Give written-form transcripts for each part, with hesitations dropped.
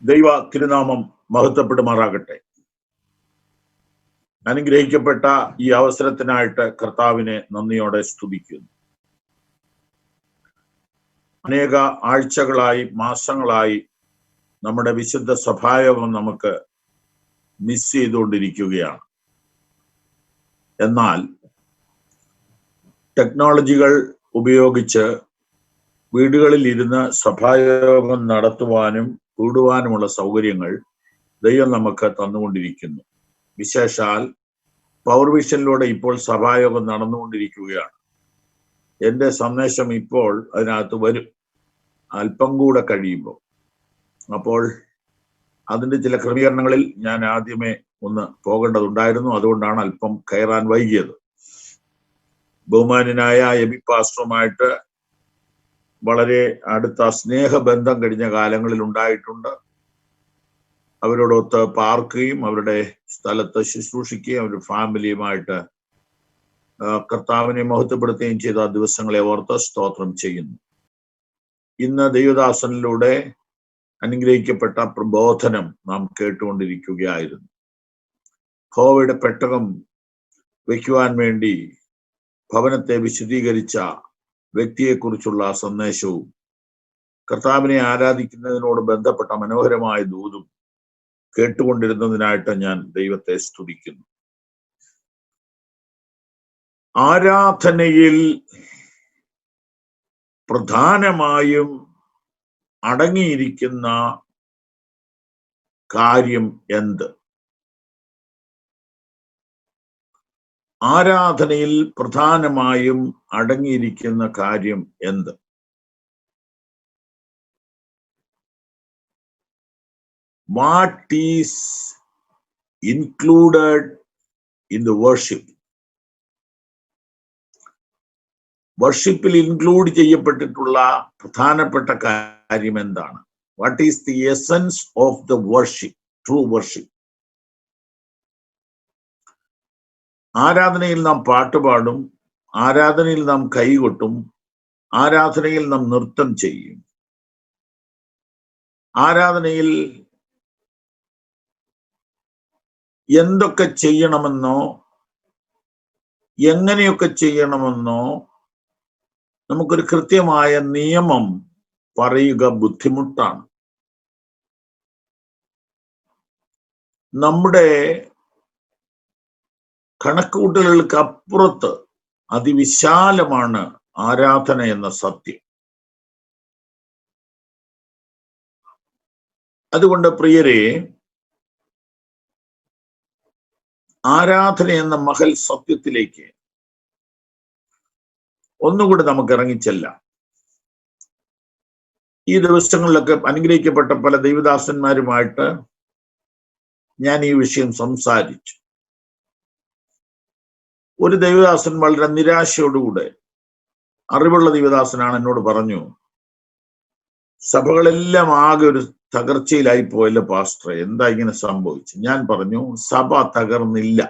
ദൈവ തിരുനാമം മഹത്വപ്പെടുമാറാകട്ടെ. അനുഗ്രഹിക്കപ്പെട്ട ഈ അവസരത്തിനായിട്ട് കർത്താവിനെ നന്ദിയോടെ സ്തുതിക്കുന്നു. അനേക ആഴ്ചകളായി, മാസങ്ങളായി നമ്മുടെ വിശുദ്ധ സഭായോഗം നമുക്ക് മിസ് ചെയ്തുകൊണ്ടിരിക്കുകയാണ്. എന്നാൽ ടെക്നോളജികൾ ഉപയോഗിച്ച് വീടുകളിൽ ഇരുന്ന് സഭായോഗം നടത്തുവാനും കൂടുവാനുമുള്ള സൗകര്യങ്ങൾ ദൈവം നമുക്ക് തന്നുകൊണ്ടിരിക്കുന്നു. വിശേഷാൽ പവർ വിഷനിലൂടെ ഇപ്പോൾ സഭായോഗം നടന്നുകൊണ്ടിരിക്കുകയാണ്. എൻ്റെ സന്ദേശം ഇപ്പോൾ അതിനകത്ത് വരും, അല്പം കൂടെ കഴിയുമ്പോൾ. അപ്പോൾ അതിൻ്റെ ചില ക്രമീകരണങ്ങളിൽ ഞാൻ ആദ്യമേ ഒന്ന് പോകേണ്ടതുണ്ടായിരുന്നു. അതുകൊണ്ടാണ് അല്പം കയറാൻ വൈകിയത്. ബഹുമാന്യനായ എബി പാസ്റ്ററുമായിട്ട് വളരെ അടുത്ത സ്നേഹബന്ധം കഴിഞ്ഞ കാലങ്ങളിൽ ഉണ്ടായിട്ടുണ്ട്. അവരോടൊത്ത് പാർക്കുകയും അവരുടെ സ്ഥലത്ത് ശുശ്രൂഷിക്കുകയും അവരുടെ ഫാമിലിയുമായിട്ട് കർത്താവിനെ മഹത്വപ്പെടുത്തുകയും ചെയ്ത ദിവസങ്ങളെ ഓർത്ത് സ്തോത്രം ചെയ്യുന്നു. ഇന്ന് ദൈവദാസനിലൂടെ അനുഗ്രഹിക്കപ്പെട്ട പ്രബോധനം നാം കേട്ടുകൊണ്ടിരിക്കുകയായിരുന്നു. യഹോവയുടെ പെട്ടകം വയ്ക്കുവാൻ വേണ്ടി ഭവനത്തെ വിശദീകരിച്ച വ്യക്തിയെക്കുറിച്ചുള്ള സന്ദേശവും കർത്താവിനെ ആരാധിക്കുന്നതിനോട് ബന്ധപ്പെട്ട മനോഹരമായ ദൂതും കേട്ടുകൊണ്ടിരുന്നതിനായിട്ട് ഞാൻ ദൈവത്തെ സ്തുതിക്കുന്നു. ആരാധനയിൽ പ്രധാനമായും അടങ്ങിയിരിക്കുന്ന കാര്യം എന്ത്? ആരാധനയിൽ പ്രധാനമായും അടങ്ങിയിരിക്കുന്ന കാര്യം എന്ത്? What is included in the worship? വർഷിപ്പിൽ ഇൻക്ലൂഡ് ചെയ്യപ്പെട്ടിട്ടുള്ള പ്രധാനപ്പെട്ട കാര്യം എന്താണ്? What is the essence of the worship, true worship? ആരാധനയിൽ നാം പാട്ടുപാടും, ആരാധനയിൽ നാം കൈകൊട്ടും, ആരാധനയിൽ നാം നൃത്തം ചെയ്യും. ആരാധനയിൽ എന്തൊക്കെ ചെയ്യണമെന്നോ എങ്ങനെയൊക്കെ ചെയ്യണമെന്നോ നമുക്കൊരു കൃത്യമായ നിയമം പറയുക ബുദ്ധിമുട്ടാണ്. നമ്മുടെ കണക്കുകൂട്ടലുകൾക്ക് അപ്പുറത്ത് അതിവിശാലമാണ് ആരാധന എന്ന സത്യം. അതുകൊണ്ട് പ്രിയരെ, ആരാധന എന്ന മഹൽ സത്യത്തിലേക്ക് ഒന്നുകൂടി നമുക്ക് ഇറങ്ങിച്ചെല്ലാം. ഈ ദിവസങ്ങളിലൊക്കെ അനുഗ്രഹിക്കപ്പെട്ട പല ദൈവദാസന്മാരുമായിട്ട് ഞാൻ ഈ വിഷയം സംസാരിച്ചു. ഒരു ദൈവദാസൻ വളരെ നിരാശയോടുകൂടെ, അറിവുള്ള ദൈവദാസനാണ്, എന്നോട് പറഞ്ഞു, സഭകളെല്ലാം ആകെ ഒരു തകർച്ചയിലായി പോയല്ലോ പാസ്റ്ററെ, എന്താ ഇങ്ങനെ സംഭവിച്ചു? ഞാൻ പറഞ്ഞു, സഭ തകർന്നില്ല.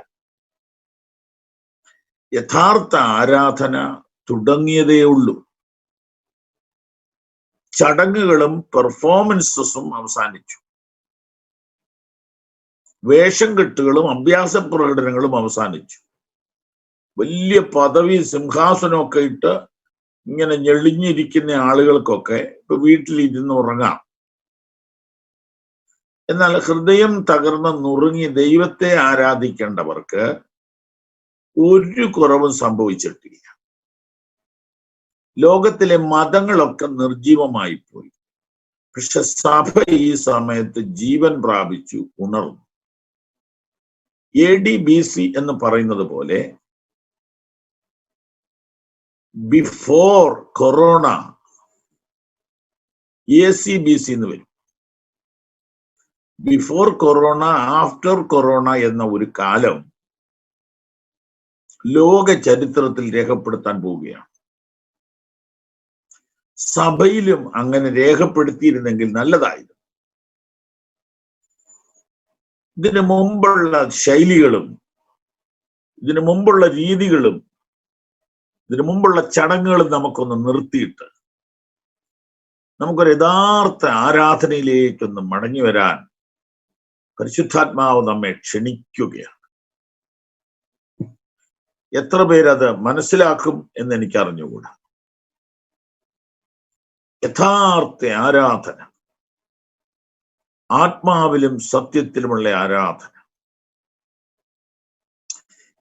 യഥാർത്ഥ ആരാധന തുടങ്ങിയതേ ഉള്ളൂ. ചടങ്ങുകളും പെർഫോമൻസസും അവസാനിച്ചു. വേഷം കെട്ടുകളും അഭ്യാസ പ്രകടനങ്ങളും അവസാനിച്ചു. വലിയ പദവി സിംഹാസനമൊക്കെ ഇട്ട് ഇങ്ങനെ ഞെളിഞ്ഞിരിക്കുന്ന ആളുകൾക്കൊക്കെ ഇപ്പൊ വീട്ടിലിരുന്ന് ഉറങ്ങാം. എന്നാൽ ഹൃദയം തകർന്ന് നുറുങ്ങി ദൈവത്തെ ആരാധിക്കേണ്ടവർക്ക് ഒരു കുറവും സംഭവിച്ചിട്ടില്ല. ലോകത്തിലെ മതങ്ങളൊക്കെ നിർജീവമായി പോയി. പക്ഷെ സഭ ഈ സമയത്ത് ജീവൻ പ്രാപിച്ചു, ഉണർന്നു. AD BC എന്ന് പറയുന്നത് പോലെ ബിഫോർ കൊറോണ AC BC എന്ന് വരും. ബിഫോർ കൊറോണ, ആഫ്റ്റർ കൊറോണ എന്ന ഒരു കാലം ലോക ചരിത്രത്തിൽ രേഖപ്പെടുത്താൻ പോവുകയാണ്. സഭയിലും അങ്ങനെ രേഖപ്പെടുത്തിയിരുന്നെങ്കിൽ നല്ലതായിരുന്നു. ഇതിനു മുമ്പുള്ള ശൈലികളും ഇതിനു മുമ്പുള്ള രീതികളും ഇതിനു മുമ്പുള്ള ചടങ്ങുകളും നമുക്കൊന്ന് നിർത്തിയിട്ട് നമുക്കൊരു യഥാർത്ഥ ആരാധനയിലേക്കൊന്ന് മടങ്ങി വരാൻ പരിശുദ്ധാത്മാവ് നമ്മെ ക്ഷണിക്കുകയാണ്. എത്ര പേരത് മനസ്സിലാക്കും എന്ന് എനിക്ക് അറിഞ്ഞുകൂടാ. യഥാർത്ഥ ആരാധന, ആത്മാവിലും സത്യത്തിലുമുള്ള ആരാധന,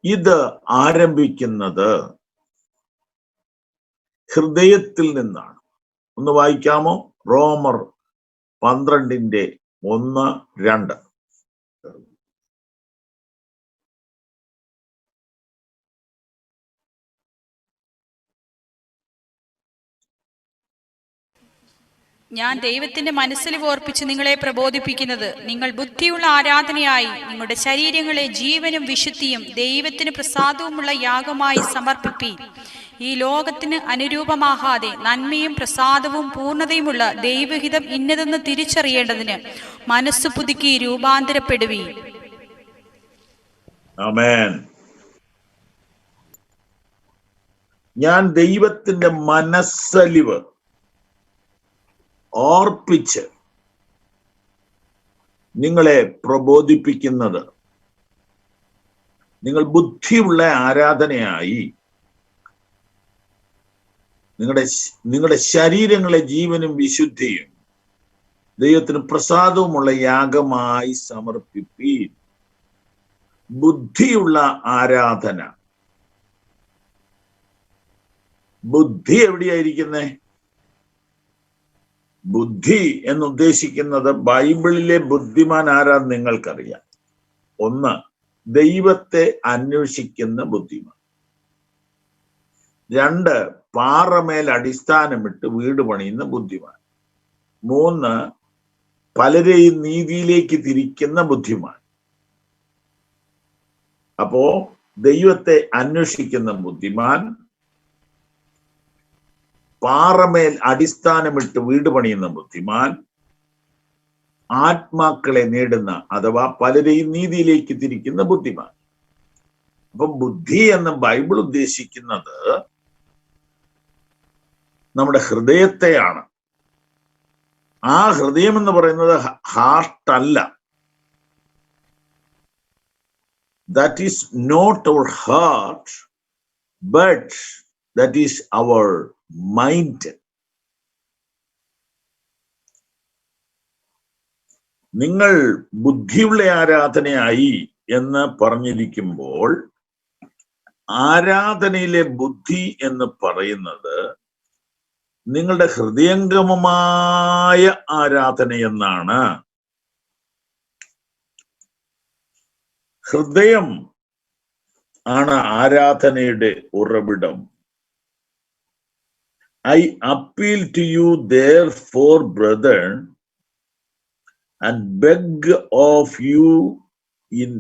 ഇത് ആരംഭിക്കുന്നത് ഹൃദയത്തിൽ നിന്നാണ്. ഒന്ന് വായിക്കാമോ? റോമർ 12:1-2. ഞാൻ ദൈവത്തിന്റെ മനസ്സിൽ ഓർപ്പിച്ച് നിങ്ങളെ പ്രബോധിപ്പിക്കുന്നത്, നിങ്ങൾ ബുദ്ധിയുള്ള ആരാധനയായി നിങ്ങളുടെ ശരീരങ്ങളെ ജീവനും വിശുദ്ധിയും ദൈവത്തിന് പ്രസാദവുമുള്ള യാഗമായി സമർപ്പിപ്പീൻ. ഈ ലോകത്തിന് അനുരൂപമാകാതെ നന്മയും പ്രസാദവും പൂർണ്ണതയുമുള്ള ദൈവഹിതം ഇന്നതെന്ന് തിരിച്ചറിയേണ്ടതിന് മനസ്സ് പുതുക്കി രൂപാന്തരപ്പെടുവീൻ. ആമേൻ. ഞാൻ ദൈവത്തിന്റെ മനസ്സലിവ് ഓർപ്പിച്ച് നിങ്ങളെ പ്രബോധിപ്പിക്കുന്നത്, നിങ്ങൾ ബുദ്ധിയുള്ള ആരാധനയായി നിങ്ങളുടെ ശരീരങ്ങളെ ജീവനും വിശുദ്ധിയും ദൈവത്തിന് പ്രസാദവുമുള്ള യാഗമായി സമർപ്പിപ്പീൻ. ബുദ്ധിയുള്ള ആരാധന. ബുദ്ധി എവിടെയായിരിക്കുന്നേ? ബുദ്ധി എന്നുദ്ദേശിക്കുന്നത് ബൈബിളിലെ ബുദ്ധിമാൻ ആരാന്ന് നിങ്ങൾക്കറിയാം. ഒന്ന്, ദൈവത്തെ അന്വേഷിക്കുന്ന ബുദ്ധിമാൻ. രണ്ട്, പാറമേൽ അടിസ്ഥാനമിട്ട് വീട് പണിയുന്ന ബുദ്ധിമാൻ. മൂന്ന്, പലരെയും നീതിയിലേക്ക് തിരിക്കുന്ന ബുദ്ധിമാൻ. അപ്പോ ദൈവത്തെ അന്വേഷിക്കുന്ന ബുദ്ധിമാൻ, പാറമേൽ അടിസ്ഥാനമിട്ട് വീട് പണിയുന്ന ബുദ്ധിമാൻ, ആത്മാക്കളെ നേടുന്ന അഥവാ പലരെയും നീതിയിലേക്ക് തിരിക്കുന്ന ബുദ്ധിമാൻ. അപ്പൊ ബുദ്ധി എന്ന് ബൈബിൾ ഉദ്ദേശിക്കുന്നത് നമ്മുടെ ഹൃദയത്തെയാണ്. ആ ഹൃദയം എന്ന് പറയുന്നത് ഹാർട്ട് അല്ല. That is not our heart, but that is our mind. നിങ്ങൾ ബുദ്ധിയുള്ള ആരാധനയായി എന്ന് പറഞ്ഞിരിക്കുമ്പോൾ ആരാധനയിലെ ബുദ്ധി എന്ന് പറയുന്നത് നിങ്ങളുടെ ഹൃദയംഗമമായ ആരാധന എന്നാണ്. ഹൃദയം ആണ് ആരാധനയുടെ ഉറവിടം. I appeal to you therefore, brethren, and beg of you in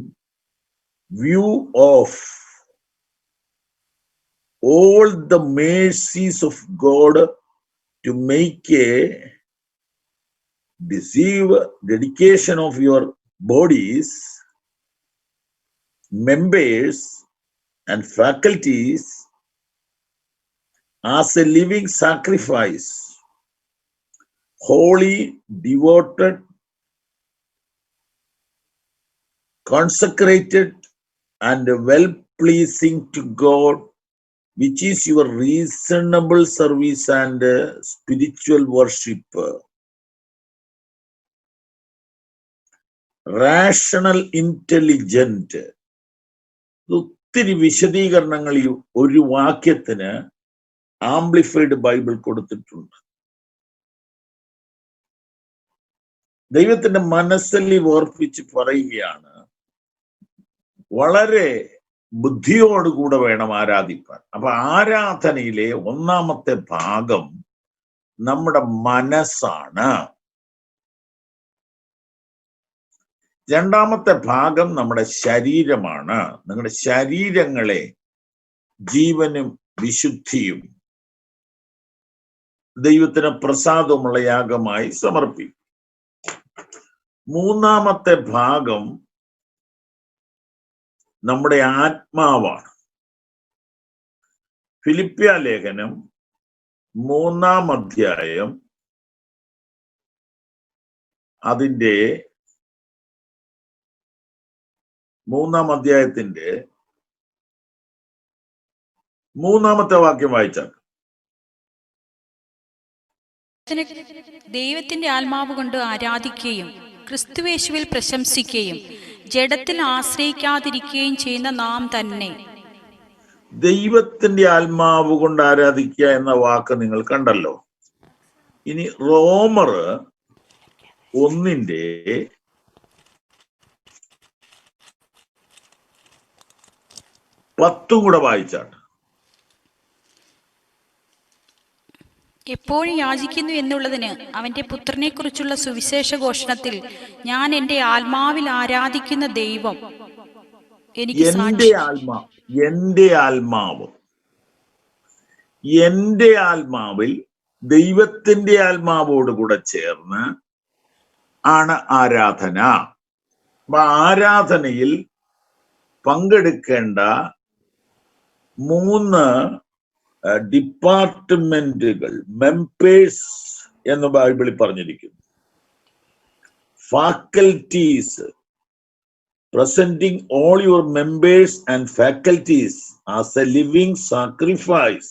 view of all the mercies of God to make a dedication of your bodies, members and faculties as a living sacrifice, holy, devoted, consecrated, and well-pleasing to God, which is your reasonable service and spiritual worship. Rational, intelligent. ഒത്തിരി വിശദീകരണങ്ങൾ ഒരു വാക്യത്തിന് amplified Bible കൊടുത്തിട്ടുണ്ട്. ദൈവത്തിന്റെ മനസ്സിൽ ഓർപ്പിച്ച് പറയുകയാണ്, വളരെ ബുദ്ധിയോടുകൂടെ വേണം ആരാധിപ്പാൻ. അപ്പൊ ആരാധനയിലെ ഒന്നാമത്തെ ഭാഗം നമ്മുടെ മനസ്സാണ്. രണ്ടാമത്തെ ഭാഗം നമ്മുടെ ശരീരമാണ്. നിങ്ങളുടെ ശരീരങ്ങളെ ജീവനും വിശുദ്ധിയും ദൈവത്തിന് പ്രസാദമുള്ള യാഗമായി സമർപ്പിക്കും. മൂന്നാമത്തെ ഭാഗം നമ്മുടെ ആത്മാവാണ്. ഫിലിപ്പിയ ലേഖനം 3-ാം അധ്യായം അതിന്റെ 3-ാം അധ്യായത്തിന്റെ 3-ാമത്തെ വാക്യം വായിച്ചാൽ, ദൈവത്തിന്റെ ആത്മാവ് കൊണ്ട് ആരാധിക്കുകയും ക്രിസ്തുവേശുവിൽ പ്രശംസിക്കുകയും ജഡത്തിൽ ആശ്രയിക്കാതിരിക്കുകയും ചെയ്യുന്ന നാം തന്നെ. ദൈവത്തിന്റെ ആത്മാവ് കൊണ്ട് ആരാധിക്കുക എന്ന വാക്ക് നിങ്ങൾ കണ്ടല്ലോ. ഇനി റോമർ 1-ന്റെ 10 കൂടെ വായിച്ചാണ്. എപ്പോഴും യാചിക്കുന്നു എന്നുള്ളതിന് അവന്റെ പുത്രനെ കുറിച്ചുള്ള സുവിശേഷ ഘോഷണത്തിൽ ഞാൻ എന്റെ ആത്മാവിൽ ആരാധിക്കുന്ന ദൈവം എനിക്ക് എന്റെ ആത്മാവിൽ ദൈവത്തിന്റെ ആത്മാവോട് കൂടെ ചേർന്ന് ആണ് ആരാധന. അപ്പൊ ആരാധനയിൽ പങ്കെടുക്കേണ്ട 3 ഡിപ്പാർട്ട്മെന്റുകൾ, മെമ്പേഴ്സ് എന്ന് ബൈബിളിൽ പറഞ്ഞിരിക്കുന്നു. Faculties, presenting all your members and faculties as a living sacrifice,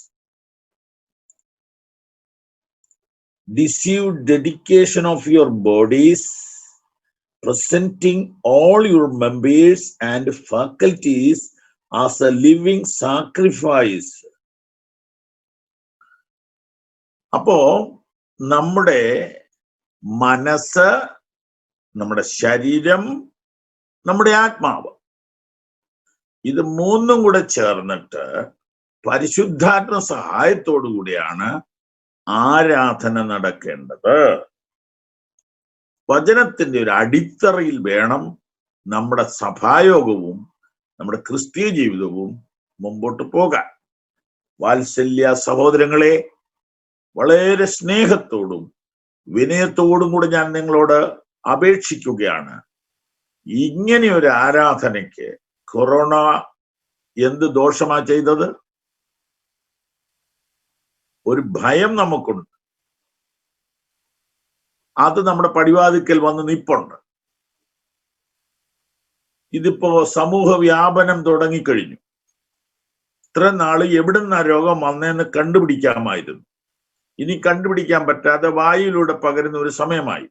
deceived dedication of your bodies, presenting all your members and faculties as a living sacrifice. അപ്പോ നമ്മുടെ മനസ്സ്, നമ്മുടെ ശരീരം, നമ്മുടെ ആത്മാവ്, ഇത് 3 കൂടെ ചേർന്നിട്ട് പരിശുദ്ധാത്മ സഹായത്തോടു കൂടിയാണ് ആരാധന നടക്കേണ്ടത്. വചനത്തിന്റെ ഒരു അടിത്തറയിൽ വേണം നമ്മുടെ സഭായോഗവും നമ്മുടെ ക്രിസ്തീയ ജീവിതവും മുമ്പോട്ട് പോകാൻ. വാത്സല്യ സഹോദരങ്ങളെ, വളരെ സ്നേഹത്തോടും വിനയത്തോടും കൂടെ ഞാൻ നിങ്ങളോട് അപേക്ഷിക്കുകയാണ്. ഇങ്ങനെ ഒരു ആരാധനയ്ക്ക് കൊറോണ എന്ത് ദോഷമാ ചെയ്തത്? ഒരു ഭയം നമുക്കുണ്ട്. അത് നമ്മുടെ പടിവാതിക്കൽ വന്ന് നിപ്പുണ്ട്. ഇതിപ്പോ സമൂഹ വ്യാപനം തുടങ്ങിക്കഴിഞ്ഞു. ഇത്ര നാള് എവിടുന്ന രോഗം വന്നതെന്ന് കണ്ടുപിടിക്കാമായിരുന്നു. ഇനി കണ്ടുപിടിക്കാൻ പറ്റാതെ വായുവിലൂടെ പകരുന്ന ഒരു സമയമായി.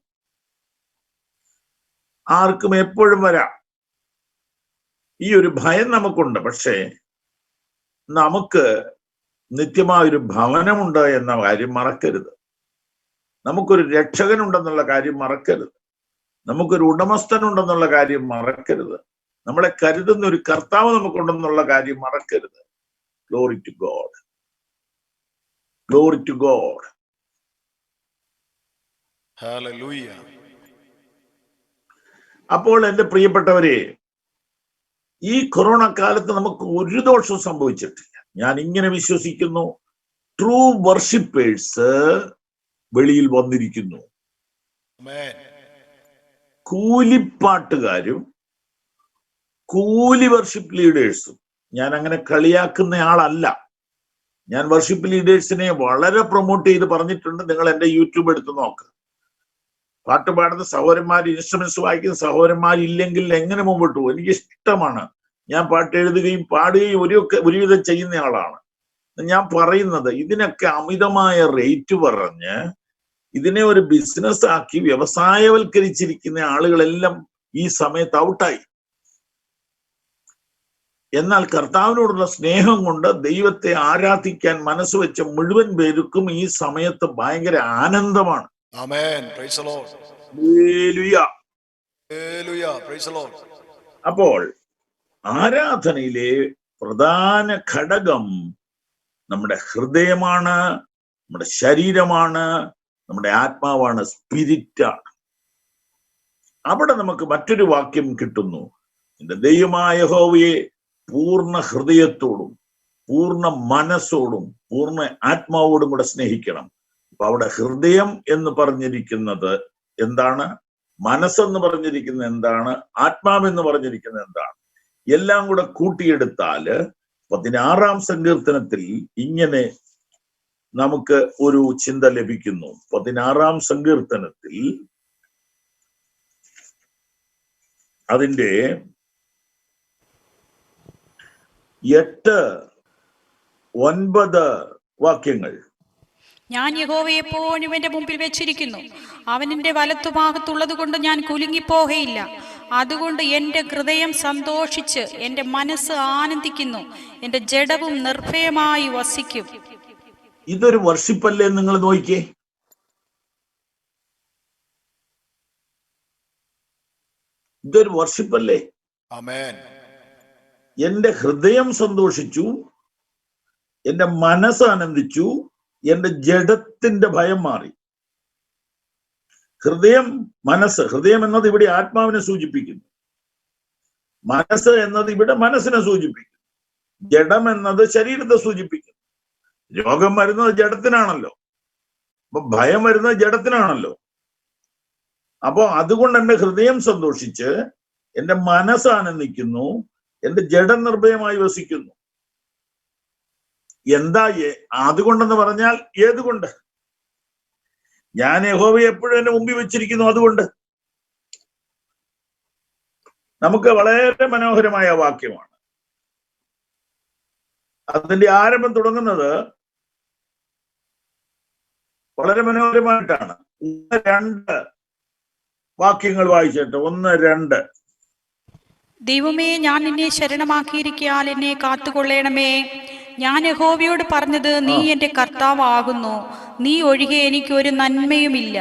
ആർക്കും എപ്പോഴും വരാം. ഈ ഒരു ഭയം നമുക്കുണ്ട്. പക്ഷേ നമുക്ക് നിത്യമായൊരു ഭവനമുണ്ട് എന്ന കാര്യം മറക്കരുത്. നമുക്കൊരു രക്ഷകനുണ്ടെന്നുള്ള കാര്യം മറക്കരുത്. നമുക്കൊരു ഉടമസ്ഥനുണ്ടെന്നുള്ള കാര്യം മറക്കരുത്. നമ്മളെ കരുതുന്ന ഒരു കർത്താവ് നമുക്കുണ്ടെന്നുള്ള കാര്യം മറക്കരുത്. Glory to God, glory to God. Hallelujah. അപ്പോൾ എൻ്റെ പ്രിയപ്പെട്ടവരെ, ഈ കൊറോണ കാലത്ത് നമുക്ക് ഒരു ദോഷവും സംഭവിച്ചിട്ടില്ല. ഞാൻ ഇങ്ങനെ വിശ്വസിക്കുന്നു. ട്രൂ വർഷിപ്പേഴ്സ് വെളിയിൽ വന്നിരിക്കുന്നു. കൂലിപ്പാട്ടുകാരും കൂലി വർഷിപ്പ് ലീഡേഴ്സും, ഞാൻ അങ്ങനെ കളിയാക്കുന്ന ആളല്ല. ഞാൻ വർഷിപ്പ് ലീഡേഴ്സിനെ വളരെ പ്രൊമോട്ട് ചെയ്ത് പറഞ്ഞിട്ടുണ്ട്. നിങ്ങൾ എൻ്റെ യൂട്യൂബ് എടുത്ത് നോക്ക്. പാട്ട് പാടുന്ന സഹോദരന്മാർ, ഇൻസ്ട്രുമെന്റ്സ് വായിക്കുന്ന സഹോദരന്മാരില്ലെങ്കിൽ എങ്ങനെ മുമ്പോട്ട് പോകും? എനിക്ക് ഇഷ്ടമാണ്. ഞാൻ പാട്ട് എഴുതുകയും പാടുകയും ഒരുവിധം ചെയ്യുന്ന ആളാണ്. ഞാൻ പറയുന്നത്, ഇതിനൊക്കെ അമിതമായ റേറ്റ് പറഞ്ഞ് ഇതിനെ ഒരു ബിസിനസ് ആക്കി വ്യവസായവൽക്കരിച്ചിരിക്കുന്ന ആളുകളെല്ലാം ഈ സമയത്ത് ഔട്ടായി. എന്നാൽ കർത്താവിനോടുള്ള സ്നേഹം കൊണ്ട് ദൈവത്തെ ആരാധിക്കാൻ മനസ്സ് വെച്ച മുഴുവൻ പേർക്കും ഈ സമയത്ത് ഭയങ്കര ആനന്ദമാണ്. അപ്പോൾ ആരാധനയിലെ പ്രധാന ഘടകം നമ്മുടെ ഹൃദയമാണ്, നമ്മുടെ ശരീരമാണ്, നമ്മുടെ ആത്മാവാണ്, സ്പിരിറ്റാണ്. അവിടെ നമുക്ക് മറ്റൊരു വാക്യം കിട്ടുന്നു. നിന്റെ ദൈവമായ യഹോവയെ പൂർണ്ണ ഹൃദയത്തോടും പൂർണ്ണ മനസ്സോടും പൂർണ്ണ ആത്മാവോടും കൂടെ സ്നേഹിക്കണം. അപ്പൊ അവിടെ ഹൃദയം എന്ന് പറഞ്ഞിരിക്കുന്നത് എന്താണ്? മനസ്സെന്ന് പറഞ്ഞിരിക്കുന്നത് എന്താണ്? ആത്മാവെന്ന് പറഞ്ഞിരിക്കുന്നത് എന്താണ്? എല്ലാം കൂടെ കൂട്ടിയെടുത്താല് 16-ാം സങ്കീർത്തനത്തിൽ ഇങ്ങനെ നമുക്ക് ഒരു ചിന്ത ലഭിക്കുന്നു. 16-ാം സങ്കീർത്തനത്തിൽ അതിന്റെ 8, 9 വാക്യങ്ങൾ. ഞാൻ യഹോവയെ എപ്പോഴും എന്റെ മുമ്പിൽ വെച്ചിരിക്കുന്നു. അവൻ എന്റെ വലത്തുഭാഗത്തുള്ളത് കൊണ്ട് ഞാൻ കുലുങ്ങിപ്പോകയില്ല. അതുകൊണ്ട് എന്റെ ഹൃദയം സന്തോഷിച്ച് എന്റെ മനസ്സ് ആനന്ദിക്കുന്നു. എന്റെ ജഡവും നിർഭയമായി വസിക്കും. ഇതൊരു വർഷിപ്പല്ലേ? നിങ്ങൾ നോക്കിക്കേ. ഇതൊരു വർഷിപ്പല്ലേ? ആമേൻ. എന്റെ ഹൃദയം സന്തോഷിച്ചു, എന്റെ മനസ്സ് ആനന്ദിച്ചു, എന്റെ ജഡത്തിന്റെ ഭയം മാറി. ഹൃദയം, മനസ്സ്. ഹൃദയം എന്നത് ഇവിടെ ആത്മാവിനെ സൂചിപ്പിക്കുന്നു. മനസ്സ് എന്നത് ഇവിടെ മനസ്സിനെ സൂചിപ്പിക്കുന്നു. ജഡം എന്നത് ശരീരത്തെ സൂചിപ്പിക്കുന്നു. രോഗം വരുന്നത് ജഡത്തിനാണല്ലോ, അപ്പൊ ഭയം വരുന്നത് ജഡത്തിനാണല്ലോ. അപ്പൊ അതുകൊണ്ട് എന്റെ ഹൃദയം സന്തോഷിച്ച് എന്റെ മനസ്സ് ആനന്ദിക്കുന്നു, എന്റെ ജഡം നിർഭയമായി വസിക്കുന്നു. എന്താ അതുകൊണ്ടെന്ന് പറഞ്ഞാൽ ഏതുകൊണ്ട്? ഞാൻ യഹോവയെ എപ്പോഴും എന്നെ മുമ്പിൽ വെച്ചിരിക്കുന്നു. അതുകൊണ്ട് നമുക്ക് വളരെ മനോഹരമായ വാക്യമാണ്. അതിന്റെ ആരംഭം തുടങ്ങുന്നത് വളരെ മനോഹരമായിട്ടാണ്. 1-2 വാക്യങ്ങൾ വായിച്ചിട്ട്. 1-2. ദൈവമേ, ഞാൻ നിന്നെ ശരണമാക്കിയിരിക്കാൽ എന്നെ കാത്തുകൊള്ളണമേ. ഞാൻ യഹോവയോട് പറഞ്ഞത്, നീ എന്റെ കർത്താവാകുന്നു. നീ ഒഴികെ എനിക്ക് ഒരു നന്മയുമില്ല.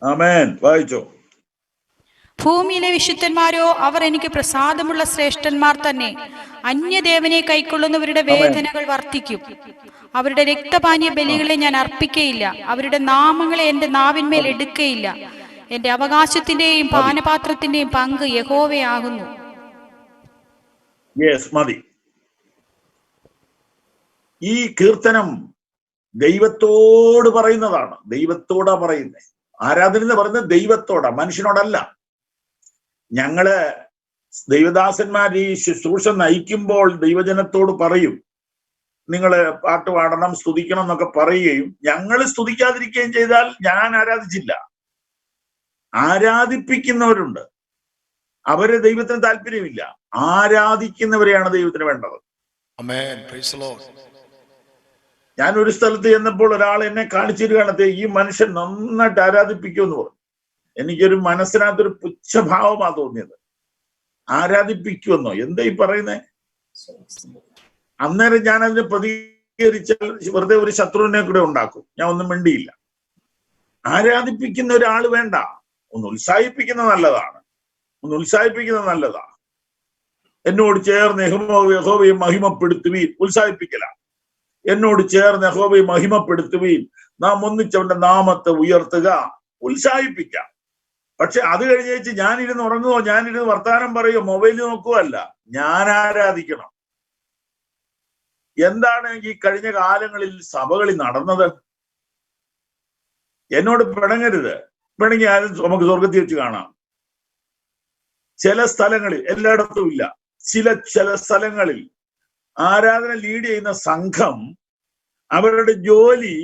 ആമേൻ. വായിച്ചോ. ഭൂമിയിലെ വിശുദ്ധന്മാരോ അവർ എനിക്ക് പ്രസാദമുള്ള ശ്രേഷ്ഠന്മാർ തന്നെ. അന്യദേവനെ കൈക്കൊള്ളുന്നവരുടെ വേദനകൾ വർദ്ധിക്കും. അവരുടെ രക്തപാനീയ ബലികളെ ഞാൻ അർപ്പിക്കയില്ല. അവരുടെ നാമങ്ങളെ എന്റെ നാവിന്മേൽ എടുക്കയില്ല. എന്റെ അവകാശത്തിന്റെയും പാനപാത്രത്തിന്റെയും പങ്ക് യഹോവയാകുന്നു. മതി. ഈ കീർത്തനം ദൈവത്തോട് പറയുന്നതാണ്. ദൈവത്തോടാ പറയുന്നത്. ആരാധന എന്ന് പറയുന്നത് ദൈവത്തോടാ, മനുഷ്യനോടല്ല. ഞങ്ങള് ദൈവദാസന്മാർ ഈ ശുശ്രൂഷ നയിക്കുമ്പോൾ ദൈവജനത്തോട് പറയും, നിങ്ങള് പാട്ട് പാടണം, സ്തുതിക്കണം എന്നൊക്കെ പറയുകയും ഞങ്ങൾ സ്തുതിക്കാതിരിക്കുകയും ചെയ്താൽ ഞാൻ ആരാധിച്ചില്ല. ആരാധിപ്പിക്കുന്നവരുണ്ട്, അവര് ദൈവത്തിന് താല്പര്യമില്ല. ആരാധിക്കുന്നവരെയാണ് ദൈവത്തിന് വേണ്ടത്. ഞാൻ ഒരു സ്ഥലത്ത് ചെന്നപ്പോൾ ഒരാൾ എന്നെ കാണിച്ചിരുകയാണത്തെ, ഈ മനുഷ്യൻ നന്നായിട്ട് ആരാധിപ്പിക്കുമെന്ന് പറഞ്ഞു. എനിക്കൊരു മനസ്സിനകത്തൊരു പുച്ഛഭാവമാ തോന്നിയത്. ആരാധിപ്പിക്കുമെന്നോ? എന്താ ഈ പറയുന്നേ? അന്നേരം ഞാൻ അതിന് പ്രതികരിച്ചാൽ വെറുതെ ഒരു ശത്രുവിനെ കൂടെ ഉണ്ടാക്കും. ഞാൻ ഒന്നും മിണ്ടിയില്ല. ആരാധിപ്പിക്കുന്ന ഒരാൾ വേണ്ട. ഒന്ന് ഉത്സാഹിപ്പിക്കുന്നത് നല്ലതാണ്. നല്ലതാണ്. എന്നോട് ചേർന്ന് യഹോവയെ മഹിമപ്പെടുത്തുവീൻ. ഉത്സാഹിപ്പിക്കല. എന്നോട് ചേർന്ന് യഹോവയെ മഹിമപ്പെടുത്തുവീൻ. നാം ഒന്നിച്ചവന്റെ നാമത്തെ ഉയർത്തുക. ഉത്സാഹിപ്പിക്കാം. പക്ഷെ അത് കഴിഞ്ഞേച്ച് ഞാനിരുന്ന് ഉറങ്ങുകയോ ഞാനിരുന്ന് വർത്താനം പറയുകയോ മൊബൈലിൽ നോക്കുകയോ അല്ല. ഞാൻ ആരാധിക്കണം. എന്താണ് ഈ കഴിഞ്ഞ കാലങ്ങളിൽ സഭകളിൽ നടന്നത്? എന്നോട് പിണങ്ങരുത്. പിണങ്ങി ആരും നമുക്ക് സ്വർഗത്തിൽ വെച്ച് കാണാം. ചില സ്ഥലങ്ങളിൽ, എല്ലായിടത്തും ഇല്ല, ചില സ്ഥലങ്ങളിൽ ആരാധന ലീഡ് ചെയ്യുന്ന സംഘം അവരുടെ ജോലി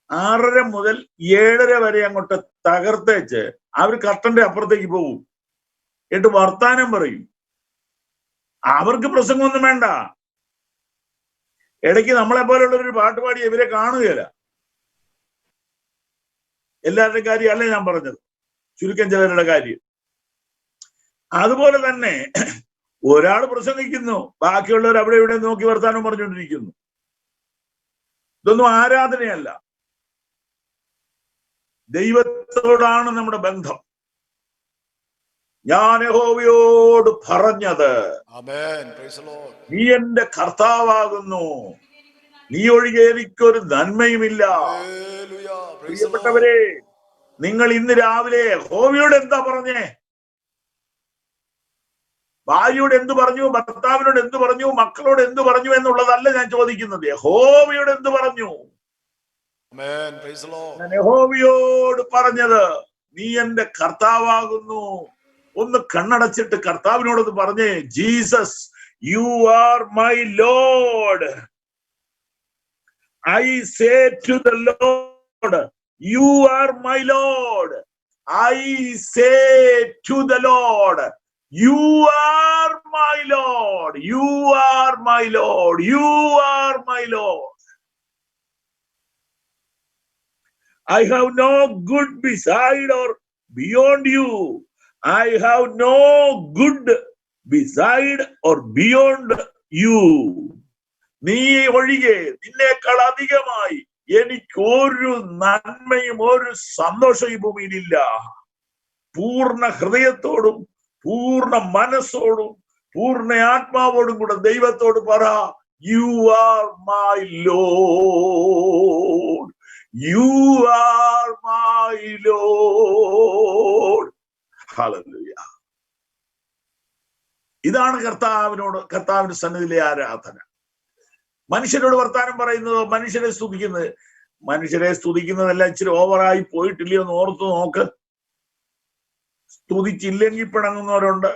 6:30 മുതൽ 7:30 വരെ അങ്ങോട്ട് തകർത്തേച്ച് അവർ കർട്ടന്റെ അപ്പുറത്തേക്ക് പോകും. എന്നിട്ട് വർത്താനം പറയും. അവർക്ക് പ്രസംഗമൊന്നും വേണ്ട. ഇടയ്ക്ക് നമ്മളെ പോലുള്ളൊരു പാട്ട് പാടി ഇവരെ കാണുകയില്ല. എല്ലാവരുടെയും കാര്യമല്ല ഞാൻ പറഞ്ഞത്, ചുരുക്കം ചിലരുടെ കാര്യം. അതുപോലെ തന്നെ ഒരാൾ പ്രസംഗിക്കുന്നു, ബാക്കിയുള്ളവർ അവിടെ ഇവിടെ നോക്കി വർത്താനം പറഞ്ഞുകൊണ്ടിരിക്കുന്നു. ഇതൊന്നും ആരാധനയല്ല. ദൈവത്തോടാണ് നമ്മുടെ ബന്ധം. ഞാൻ യഹോവയോട് പറഞ്ഞത്, നീ എന്റെ കർത്താവാകുന്നു. നീ ഒഴികെ എനിക്കൊരു നന്മയുമില്ല. പ്രിയപ്പെട്ടവരെ, നിങ്ങൾ ഇന്ന് രാവിലെ യഹോവയോട് എന്താ പറഞ്ഞേ? ഭാര്യയോട് എന്തു പറഞ്ഞു, ഭർത്താവിനോട് എന്തു പറഞ്ഞു, മക്കളോട് എന്തു പറഞ്ഞു എന്നുള്ളതല്ല ഞാൻ ചോദിക്കുന്നത്. യഹോവയോട് എന്തു പറഞ്ഞു? ഞാൻ യഹോവയോട് പറഞ്ഞത്, നീ എന്റെ കർത്താവാകുന്നു. ഒന്ന് കണ്ണടച്ചിട്ട് കർത്താവിനോടത് പറഞ്ഞേ, Jesus, you are my Lord. I say to the Lord, you are my Lord. I say to the Lord, you are my Lord, you are my Lord, you are my Lord. I have no good beside or beyond you. I have no good beside or beyond you. നീ ഒഴികെ നിന്നേക്കാൾ അധികമായി എനിക്ക് ഒരു നന്മയും ഒരു സന്തോഷം ഈ ഭൂമിയിലില്ല. പൂർണ്ണ ഹൃദയത്തോടും പൂർണ്ണ മനസ്സോടും പൂർണ്ണ ആത്മാവോടും കൂടെ ദൈവത്തോട് പറ, U are my Lord, you are my Lord. Hallelujah. ഇതാണ് കർത്താവിന്റെ സന്നിധിയിലെ ആരാധന. മനുഷ്യരോട് വർത്താനം പറയുന്നത്, മനുഷ്യരെ സ്തുതിക്കുന്നത്. മനുഷ്യരെ സ്തുതിക്കുന്നതെല്ലാം ഇച്ചിരി ഓവറായി പോയിട്ടില്ലയോ എന്ന് ഓർത്തു നോക്ക്. സ്തുതിച്ചില്ലെങ്കിൽ പിണങ്ങുന്നവരുണ്ട്.